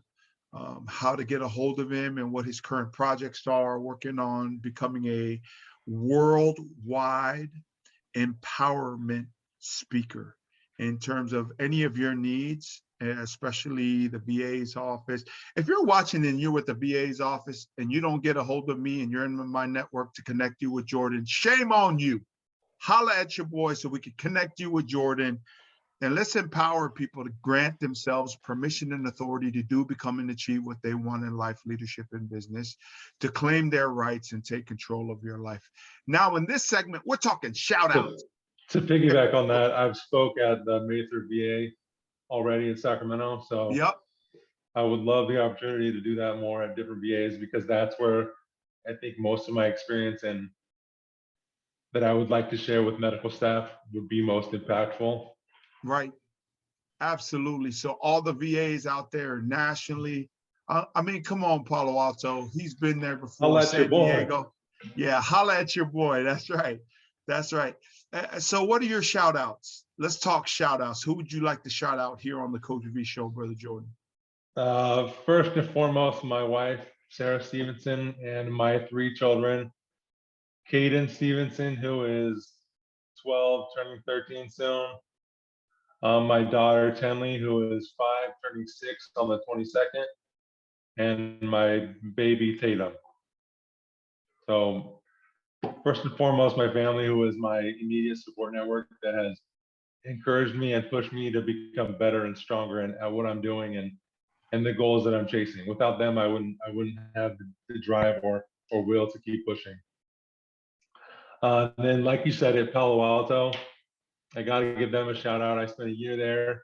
how to get a hold of him and what his current projects are, working on becoming a worldwide empowerment speaker in terms of any of your needs, especially the VA's office. If you're watching and you're with the VA's office and you don't get a hold of me and you're in my network to connect you with Jordan, shame on you. Holla at your boy so we can connect you with Jordan. And let's empower people to grant themselves permission and authority to do, become, and achieve what they want in life, leadership, and business, to claim their rights and take control of your life. Now, in this segment, we're talking shout outs.
To piggyback on that, I've spoke at the Mather VA already in Sacramento. So I would love the opportunity to do that more at different VAs, because that's where I think most of my experience and that I would like to share with medical staff would be most impactful.
Right. Absolutely. So all the VAs out there nationally, I mean, come on, Palo Alto. He's been there before.
Holla at
San
your boy.
Diego. Yeah, holla at your boy. That's right. That's right. So what are your shout outs? Let's talk shout outs. Who would you like to shout out here on the Coach V Show, Brother Jordan?
First and foremost, my wife, Sarah Stevenson, and my 3 children, Caden Stevenson, who is 12, turning 13 soon. My daughter, Tenley, who is 5, turning 6 on the 22nd. And my baby, Tatum. So first and foremost, my family, who is my immediate support network that has encouraged me and pushed me to become better and stronger at what I'm doing and the goals that I'm chasing. Without them, I wouldn't have the drive or will to keep pushing. Then, like you said, at Palo Alto, I got to give them a shout out. I spent a year there.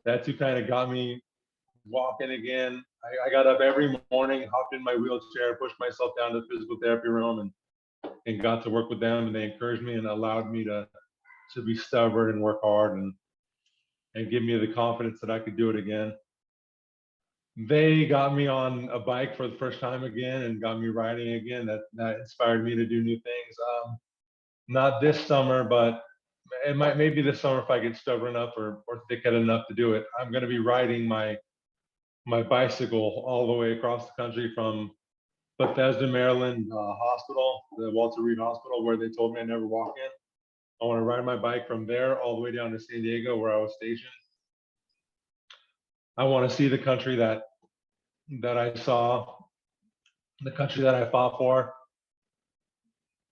That's who kind of got me walking again. I got up every morning, hopped in my wheelchair, pushed myself down to the physical therapy room, and got to work with them. And they encouraged me and allowed me to be stubborn and work hard and give me the confidence that I could do it again. They got me on a bike for the first time again and got me riding again. That inspired me to do new things. Not this summer, but it might maybe this summer if I get stubborn enough or thick-headed enough to do it. I'm going to be riding my bicycle all the way across the country from Bethesda, Maryland hospital, the Walter Reed Hospital, where they told me I never walk in. I want to ride my bike from there all the way down to San Diego, where I was stationed. I want to see the country that I saw, the country that I fought for,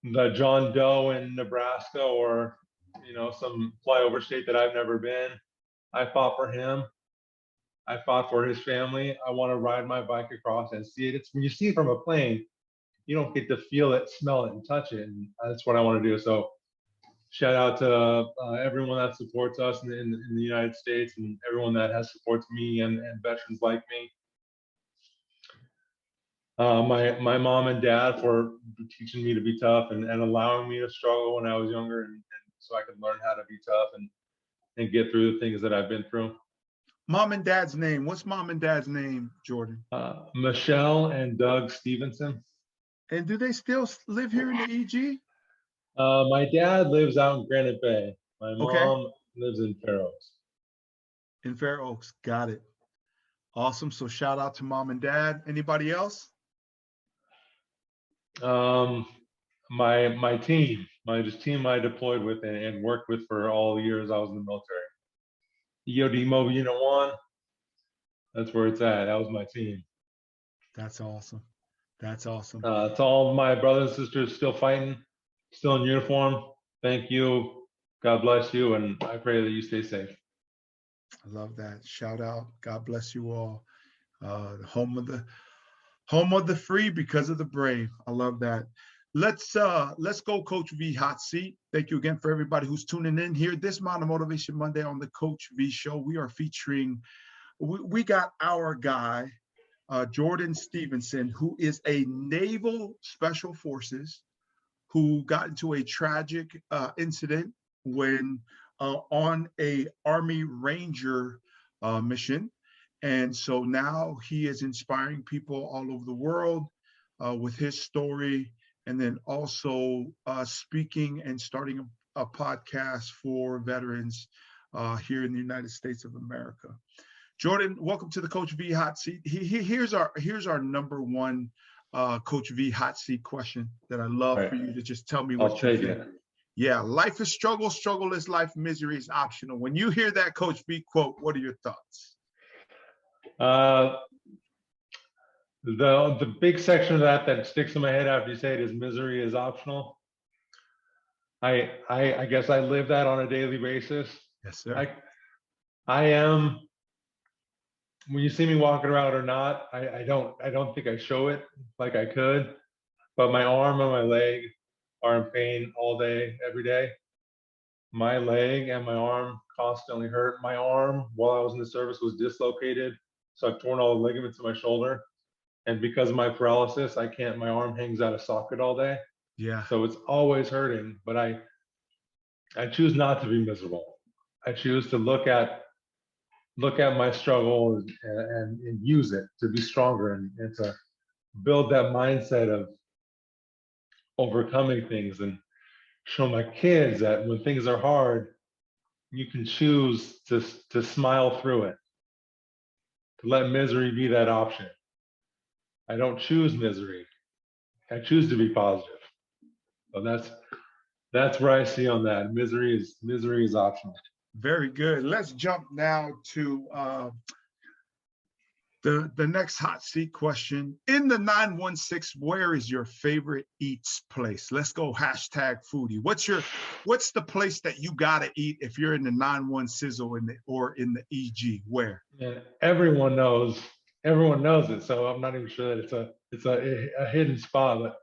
the John Doe in Nebraska, or some flyover state that I've never been. I fought for him. I fought for his family. I want to ride my bike across and see it. It's when you see it from a plane, you don't get to feel it, smell it, and touch it. And that's what I want to do. So shout out to everyone that supports us in the United States, and everyone that has supports me and veterans like me. My mom and dad for teaching me to be tough and allowing me to struggle when I was younger, and so I could learn how to be tough and get through the things that I've been through.
Mom and dad's name. What's mom and dad's name, Jordan?
Michelle and Doug Stevenson. And
do they still live here in the EG?
My dad lives out in Granite Bay. My mom lives in Fair Oaks.
In Fair Oaks, got it. Awesome. So shout out to mom and dad. Anybody else?
My team, team I deployed with and worked with for all the years I was in the military. EOD Mobile Unit 1. That's where it's at. That was my team.
That's awesome. That's awesome.
To all my brothers and sisters still fighting, still in uniform, thank you. God bless you, and I pray that you stay safe.
I love that. Shout out. God bless you all. The home of the free because of the brave. I love that. Let's go, Coach V Hot Seat. Thank you again for everybody who's tuning in here. This Mountain Motivation Monday on the Coach V Show. We are featuring, we got our guy, Jordan Stevenson, who is a Naval Special Forces, who got into a tragic incident when on a Army Ranger mission. And so now he is inspiring people all over the world with his story, and then also speaking and starting a podcast for veterans here in the United States of America. Jordan, welcome to the Coach V Hot Seat. Here's our number one Coach V Hot Seat question that I love for you to just tell me what you think. Yeah, life is struggle, struggle is life, misery is optional. When you hear that Coach V quote, what are your thoughts?
The big section of that sticks in my head after you say it is misery is optional. I guess I live that on a daily basis.
Yes, sir.
I am, when you see me walking around or not, I don't think I show it like I could, but my arm and my leg are in pain all day, every day. My leg and my arm constantly hurt. My arm, while I was in the service, was dislocated. So I've torn all the ligaments in my shoulder. And because of my paralysis, my arm hangs out of socket all day.
Yeah.
So it's always hurting, but I choose not to be miserable. I choose to look at my struggle and use it to be stronger and to build that mindset of overcoming things, and show my kids that when things are hard, you can choose to smile through it, to let misery be that option. I don't choose misery. I choose to be positive. So that's where I see on that. Misery is optional.
Very good. Let's jump now to the next hot seat question. In the 916, where is your favorite eats place? Let's go #foodie. What's the place that you gotta eat if you're in the 91 Sizzle or in the EG? Where?
Yeah, everyone knows it, so I'm not even sure that it's a hidden spot.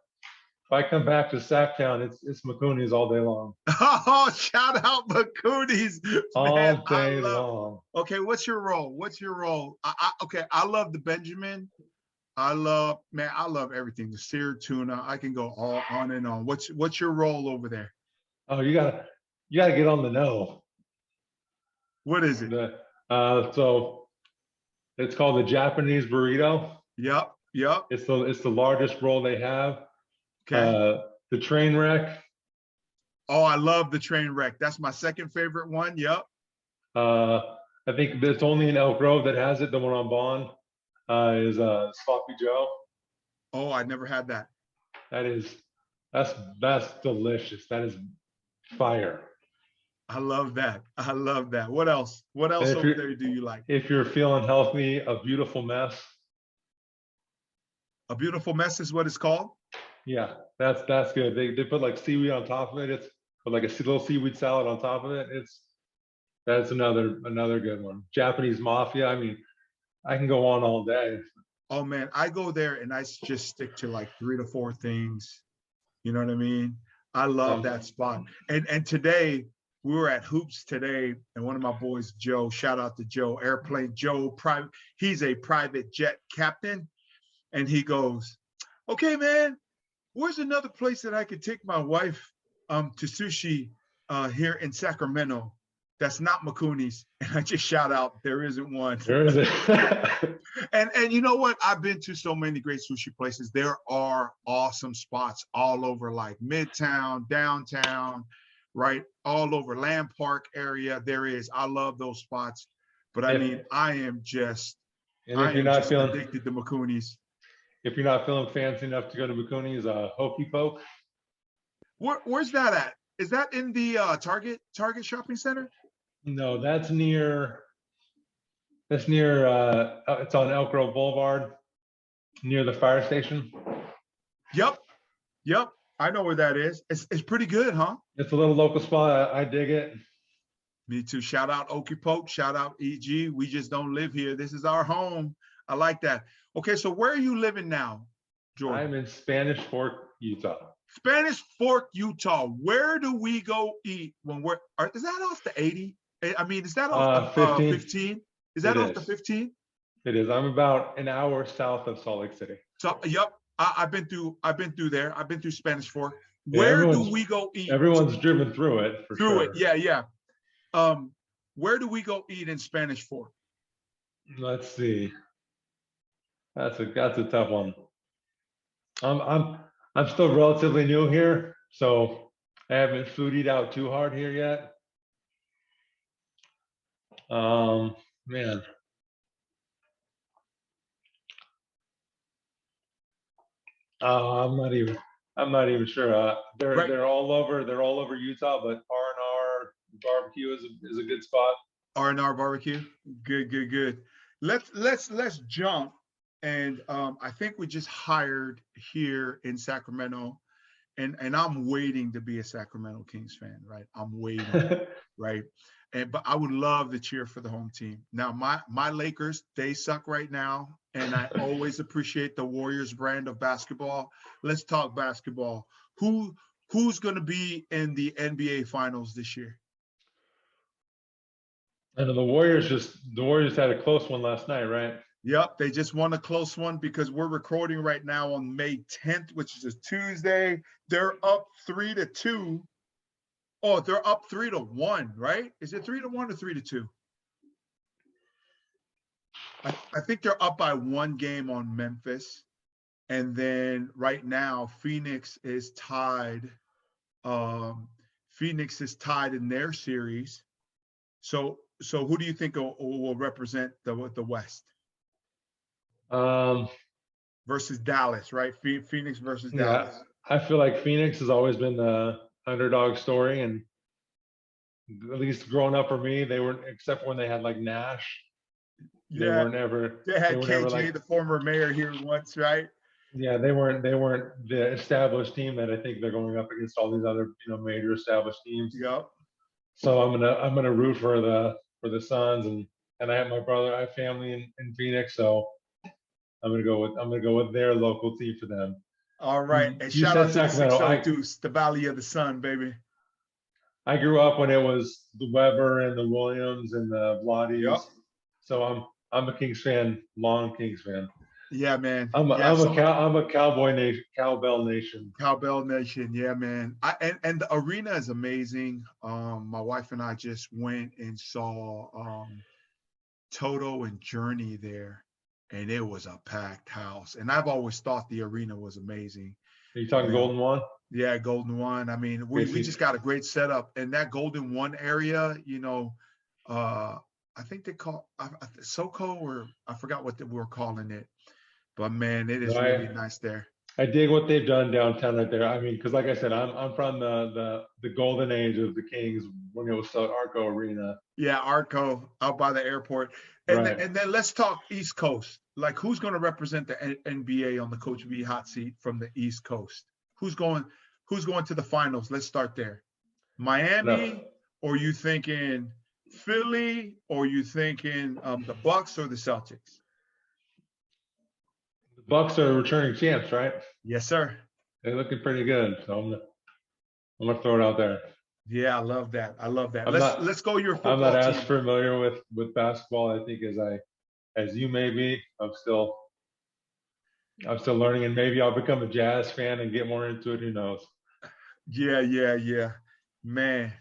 I come back to Sacktown, it's McCooney's all day long.
Oh, shout out McCooney's, man.
All
I
day
love.
long.
Okay, what's your role? What's your role? Okay, I love the Benjamin. I love everything. The seared tuna. I can go all on and on. What's your role over there?
Oh, you gotta get on the know.
What is it?
So it's called the Japanese burrito.
Yep.
It's the largest roll they have.
Okay.
The train wreck.
Oh, I love the train wreck. That's my second favorite one. Yep.
I think there's only in Elk Grove that has it. The one on Bond is Sloppy Joe.
Oh, I never had that.
That's delicious. That is fire.
I love that. I love that. What else? What else over there do you like?
If you're feeling healthy, a beautiful mess.
A beautiful mess is what it's called.
Yeah, that's good. They put like seaweed on top of it. It's put like a little seaweed salad on top of it. That's another good one. Japanese mafia. I mean, I can go on all day.
Oh man, I go there and I just stick to like 3 to 4 things. You know what I mean? I love that spot. And today we were at Hoops today, and one of my boys, Joe, shout out to Joe, Airplane Joe, he's a private jet captain, and he goes, "Okay, man, where's another place that I could take my wife to sushi here in Sacramento that's not McCooney's?" And I just shout out, there isn't one.
There isn't.
And you know what? I've been to so many great sushi places. There are awesome spots all over, like Midtown, downtown, right? All over Land Park area. There is. I love those spots. But I mean, I am just addicted to McCooney's.
If you're not feeling fancy enough to go to McCooney's, Hokey Poke.
Where's that at? Is that in the Target shopping center?
No, that's near. It's on Elk Grove Boulevard, near the fire station.
Yep. I know where that is. It's pretty good, huh?
It's a little local spot. I dig it.
Me too. Shout out Okie Poke. Shout out EG. We just don't live here. This is our home. I like that. Okay, so where are you living now, Jordan?
I'm in Spanish Fork, Utah.
Spanish Fork, Utah. Where do we go eat when is that off the 80? I mean, is that off the 15? Is that off the 15?
It is. I'm about an hour south of Salt Lake City.
So, yep. I've been through there. I've been through Spanish Fork. Where do we go eat?
Everyone's driven through it.
Yeah. Where do we go eat in Spanish Fork?
Let's see. That's a tough one. I'm still relatively new here, so I haven't foodied out too hard here yet. Man. I'm not even sure. They're all over Utah, but R&R barbecue is a good spot.
R&R barbecue, good. Let's jump, and I think we just hired here in Sacramento, and I'm waiting to be a Sacramento Kings fan, right? I'm waiting, right? But I would love to cheer for the home team. Now, my Lakers, they suck right now, and I always appreciate the Warriors brand of basketball. Let's talk basketball. Who's going to be in the NBA Finals this year?
And the Warriors had a close one last night, right?
Yep, they just won a close one because we're recording right now on May 10th, which is a Tuesday. They're up 3-2. Oh, they're up 3-1, right? Is it 3-1 or 3-2? I think they're up by 1 game on Memphis. And then right now, Phoenix is tied. Phoenix is tied in their series. So who do you think will represent the West? Versus Dallas, right? Phoenix versus Dallas.
I feel like Phoenix has always been the underdog story, and at least growing up for me, they weren't, except when they had like Nash. They weren't ever.
They had KG, the former mayor here once, right?
Yeah, they weren't the established team that I think they're going up against all these other major established teams.
Yep.
So I'm gonna root for the Suns, and I have family in Phoenix, so I'm gonna go with their local team for them.
All right. And
You
shout
said
out to the
Sacramento.
602, the Valley of the Sun, baby.
I grew up when it was the Weber and the Williams and the Vladdies.
Yep.
So I'm a Kings fan, long Kings fan.
Yeah, man.
I'm
Yeah,
a Cowboy Nation, Cowbell Nation.
Cowbell Nation. Yeah, man. And the arena is amazing. My wife and I just went and saw Toto and Journey there, and it was a packed house. And I've always thought the arena was amazing.
Are you talking
Yeah.
Golden One?
Yeah, Golden One. I mean, we just got a great setup. And that Golden One area, I think they call SoCo, or I forgot what we were calling it. But man, it is really nice there.
I dig what they've done downtown right there. I mean, because like I said, I'm from the golden age of the Kings when it was still Arco Arena.
Yeah, Arco out by the airport. And,
Right.
and then let's talk East Coast. Like, who's going to represent the NBA on the Coach V hot seat from the East Coast? Who's going to the finals? Let's start there. Miami, or you thinking Philly, or you thinking the Bucks or the Celtics?
The Bucks are returning champs, right?
Yes, sir.
They're looking pretty good. So I'm gonna throw it out there.
Yeah, I love that.
I'm
Let's go your football
I'm not as
team.
familiar with basketball, I think, as you may be. I'm still learning, and maybe I'll become a Jazz fan and get more into it. Who knows?
Yeah. Man,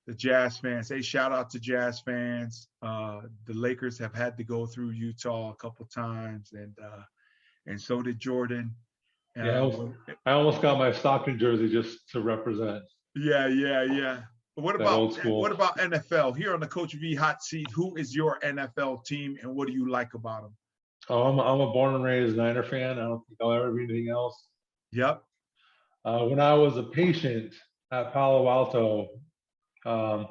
the Jazz fans. Hey, shout out to Jazz fans. The Lakers have had to go through Utah a couple times, and so did Jordan.
Yeah, I almost got my Stockton jersey just to represent.
Yeah. What
That old school.
what about NFL? Here on the Coach V hot seat, who is your NFL team, and what do you like about them?
Oh, I'm a born and raised Niner fan. I don't think I'll ever be anything else.
Yep.
When I was a patient at Palo Alto, I'm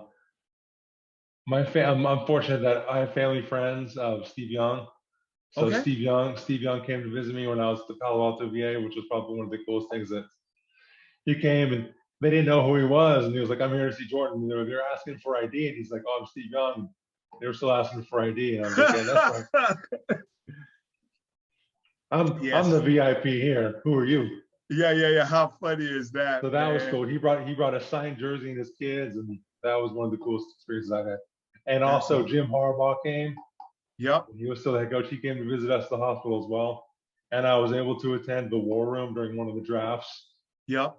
fortunate that I have family friends of Steve Young. So
Okay.
Steve Young came to visit me when I was at the Palo Alto VA, which was probably one of the coolest things. That he came and they didn't know who he was, and he was like, "I'm here to see Jordan." And they were asking for ID, and he's like, "Oh, I'm Steve Young." They were still asking for ID, and I was like, "Yeah, that's right." I'm the VIP here. Who are you?
Yeah. How funny is that?
So that was cool. He brought a signed jersey and his kids, and that was one of the coolest experiences I've had. And also Jim Harbaugh came.
Yep.
When he was still the head coach. He came to visit us at the hospital as well. And I was able to attend the war room during one of the drafts.
Yep.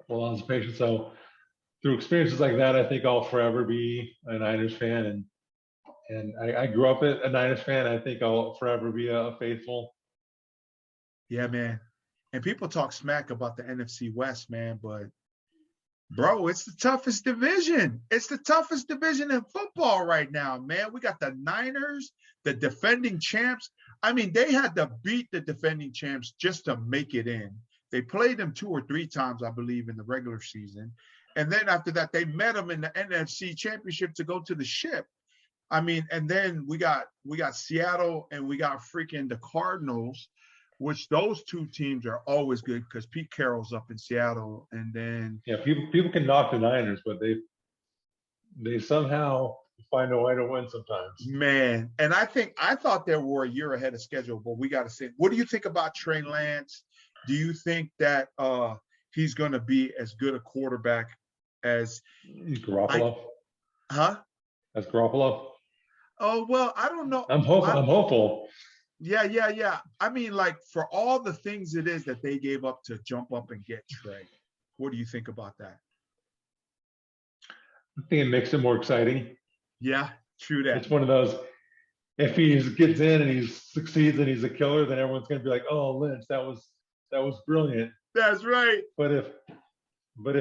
While I was a patient. So through experiences like that, I think I'll forever be a Niners fan. And I grew up a Niners fan. I think I'll forever be a faithful.
Yeah, man. And people talk smack about the NFC West, man, but bro, it's the toughest division. It's the toughest division in football right now, man. We got the Niners, the defending champs. I mean, they had to beat the defending champs just to make it in. They played them 2 or 3 times, I believe, in the regular season. And then after that, they met them in the NFC Championship to go to the ship. I mean, and then we got Seattle and we got freaking the Cardinals, which those 2 teams are always good because Pete Carroll's up in Seattle. And then
people can knock the Niners, but they somehow find a way to win sometimes.
Man, and I thought they were a year ahead of schedule, but we got to say, what do you think about Trey Lance? Do you think that he's going to be as good a quarterback as
Garoppolo? As Garoppolo?
Oh, well, I don't know.
I'm hopeful.
Yeah. I mean, like, for all the things it is that they gave up to jump up and get Trey, what do you think about that?
I think it makes it more exciting.
Yeah, true that.
It's one of those, if he gets in and he succeeds and he's a killer, then everyone's going to be like, "Oh, Lynch, that was brilliant."
That's right.
But if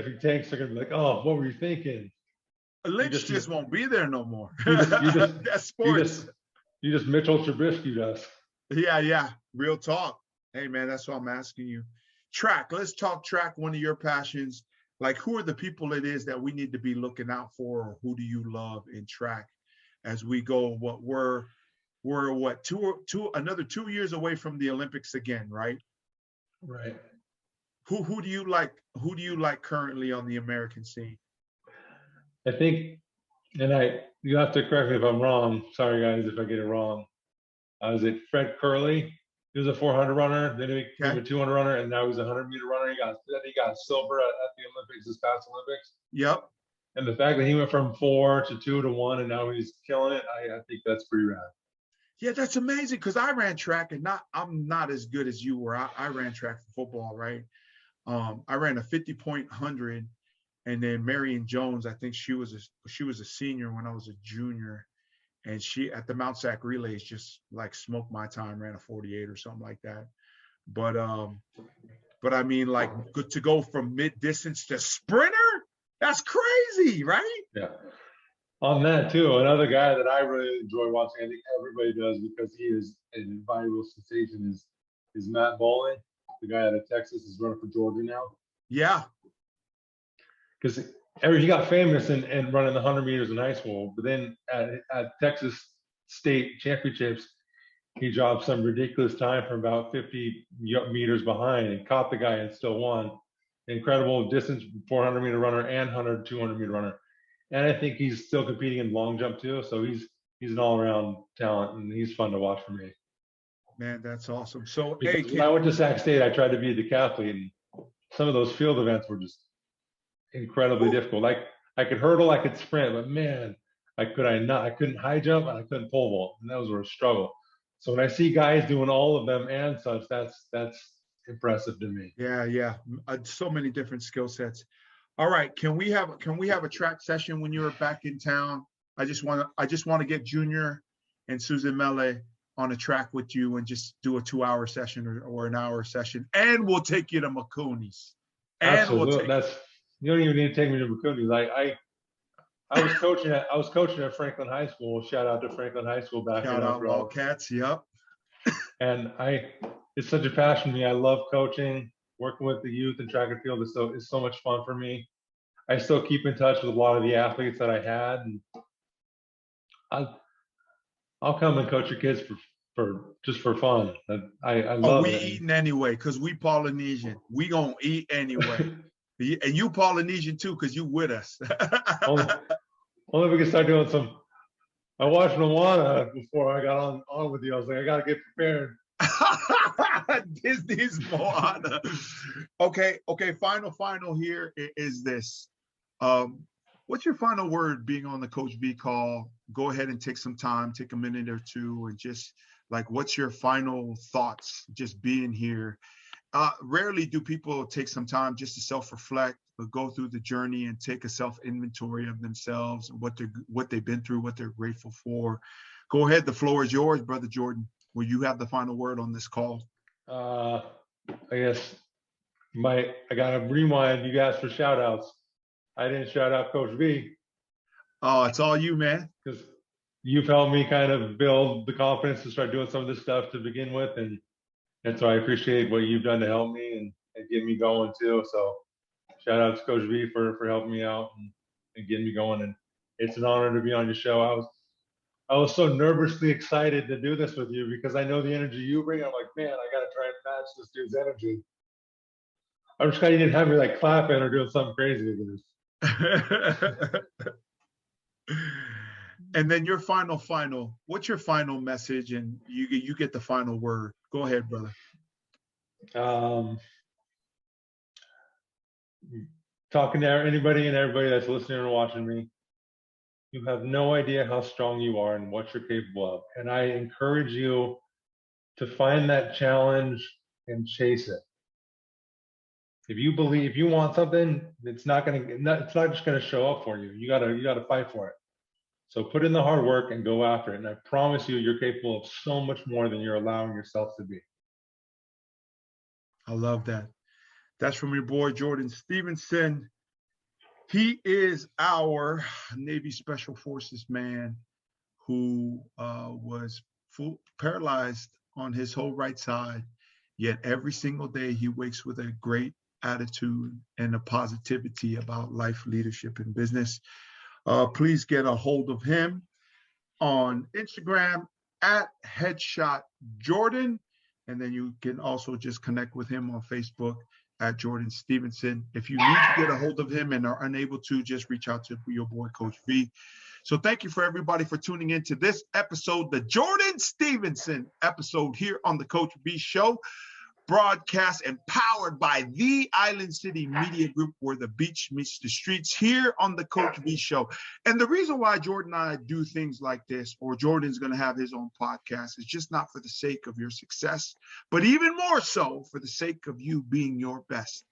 he tanks, they're going to be like, "Oh, what were you thinking?"
Lynch just won't be there no more.
That's
sports.
You just Mitchell Trubisky us.
Yeah. Real talk. Hey, man, that's what I'm asking you. Track. Let's talk track, one of your passions. Like, who are the people it is that we need to be looking out for, or who do you love in track as we go? What we're another 2 years away from the Olympics again, right?
Right.
Who do you like? Who do you like currently on the American scene?
I think, and you have to correct me if I'm wrong. Sorry, guys, if I get it wrong. Is it Fred Curley? He was a 400 runner, then he became
Okay.
a 200 runner, and now he's a 100-meter runner. He got silver at the Olympics, this past Olympics.
Yep.
And the fact that he went from 4 to 2 to 1, and now he's killing it, I think that's pretty rad.
Yeah, that's amazing because I ran track, and I'm not as good as you were. I ran track for football, right? I ran a 50-point 100, and then Marion Jones, I think she was a senior when I was a junior, and she at the Mount Sac relays just like smoked my time, ran a 48 or something like that. But I mean, like, good to go from mid distance to sprinter. That's crazy, right?
Yeah. On that too, another guy that I really enjoy watching, I think everybody does because he is an invaluable sensation, is Matt Bowling, the guy out of Texas, is running for Georgia now.
Yeah.
Because he got famous and running the 100 meters in high school, but then at Texas State championships, he dropped some ridiculous time from about 50 meters behind and caught the guy and still won. Incredible distance 400-meter runner and 200-meter runner. And I think he's still competing in long jump too. So he's an all-around talent, and he's fun to watch for me.
Man, that's awesome. So,
because when I went to Sac State, I tried to be a decathlete, and some of those field events were just incredibly difficult. Like, I could hurdle, I could sprint, but man, I couldn't high jump and I couldn't pole vault, and those were a struggle. So when I see guys doing all of them and such, that's impressive to me.
Yeah. So many different skill sets. All right, can we have a track session when you're back in town? I just want to get Junior and Susan Mele on a track with you and just do a 2-hour session or an hour session, and we'll take you to McCooney's.
Absolutely. You don't even need to take me to McCooney's. I was coaching at Franklin High School. Shout out to Franklin High School back in Elk Grove.
Wildcats, yep.
And it's such a passion to me. I love coaching, working with the youth and track and field is so much fun for me. I still keep in touch with a lot of the athletes that I had, and I'll come and coach your kids for fun. I love it.
Eating anyway because we Polynesian. We gonna eat anyway. And you Polynesian too because you with us.
only if we can start doing some. I watched Moana before I got on with you. I was like, I gotta get prepared.
Disney's Moana. Okay. Final here is this. What's your final word being on the Coach B call? Go ahead and take some time, take a minute or two, and just like, what's your final thoughts just being here? Rarely do people take some time just to self-reflect, but go through the journey and take a self-inventory of themselves, what they've been through, what they're grateful for. Go ahead. The floor is yours, Brother Jordan. Will you have the final word on this call?
I guess I gotta rewind. You guys for shout outs. I didn't shout out Coach B.
Oh, it's all you, man.
Because you've helped me kind of build the confidence to start doing some of this stuff to begin with, and so I appreciate what you've done to help me and get me going too. So shout out to Coach B for helping me out and getting me going. And it's an honor to be on your show. I was so nervously excited to do this with you because I know the energy you bring. I'm like, man, I got to try and match this dude's energy. I'm just glad you didn't have me like clapping or doing something crazy with this.
And then your final, what's your final message? And you get the final word. Go ahead, brother.
Talking to anybody and everybody that's listening and watching me, you have no idea how strong you are and what you're capable of. And I encourage you to find that challenge and chase it. If you want something, it's not just gonna show up for you. You gotta fight for it. So put in the hard work and go after it. And I promise you're capable of so much more than you're allowing yourself to be.
I love that. That's from your boy, Jordan Stevenson. He is our Navy Special Forces man who was paralyzed on his whole right side. Yet every single day he wakes with a great attitude and a positivity about life, leadership, and business. Please get a hold of him on Instagram at Headshot Jordan. And then you can also just connect with him on Facebook at Jordan Stevenson. If you need to get a hold of him and are unable to, just reach out to your boy, Coach V. So thank you for everybody for tuning in to this episode, the Jordan Stevenson episode here on the Coach V Show, broadcast and powered by the Island City Media Group, where the beach meets the streets, here on the Coach V Show. And the reason why Jordan and I do things like this, or Jordan's going to have his own podcast, is just not for the sake of your success, but even more so for the sake of you being your best.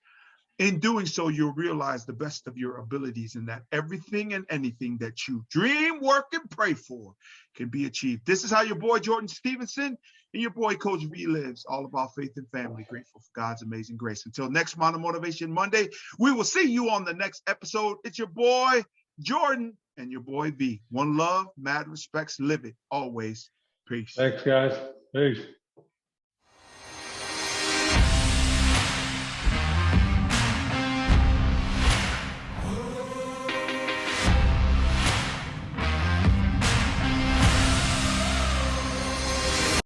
In doing so, you'll realize the best of your abilities, and that everything and anything that you dream, work, and pray for can be achieved. This is how your boy Jordan Stevenson and your boy Coach V lives, all about faith and family, grateful for God's amazing grace. Until next Motivation Monday, we will see you on the next episode. It's your boy Jordan and your boy V. One love, mad respects, live it always. Peace.
Thanks, guys. Peace.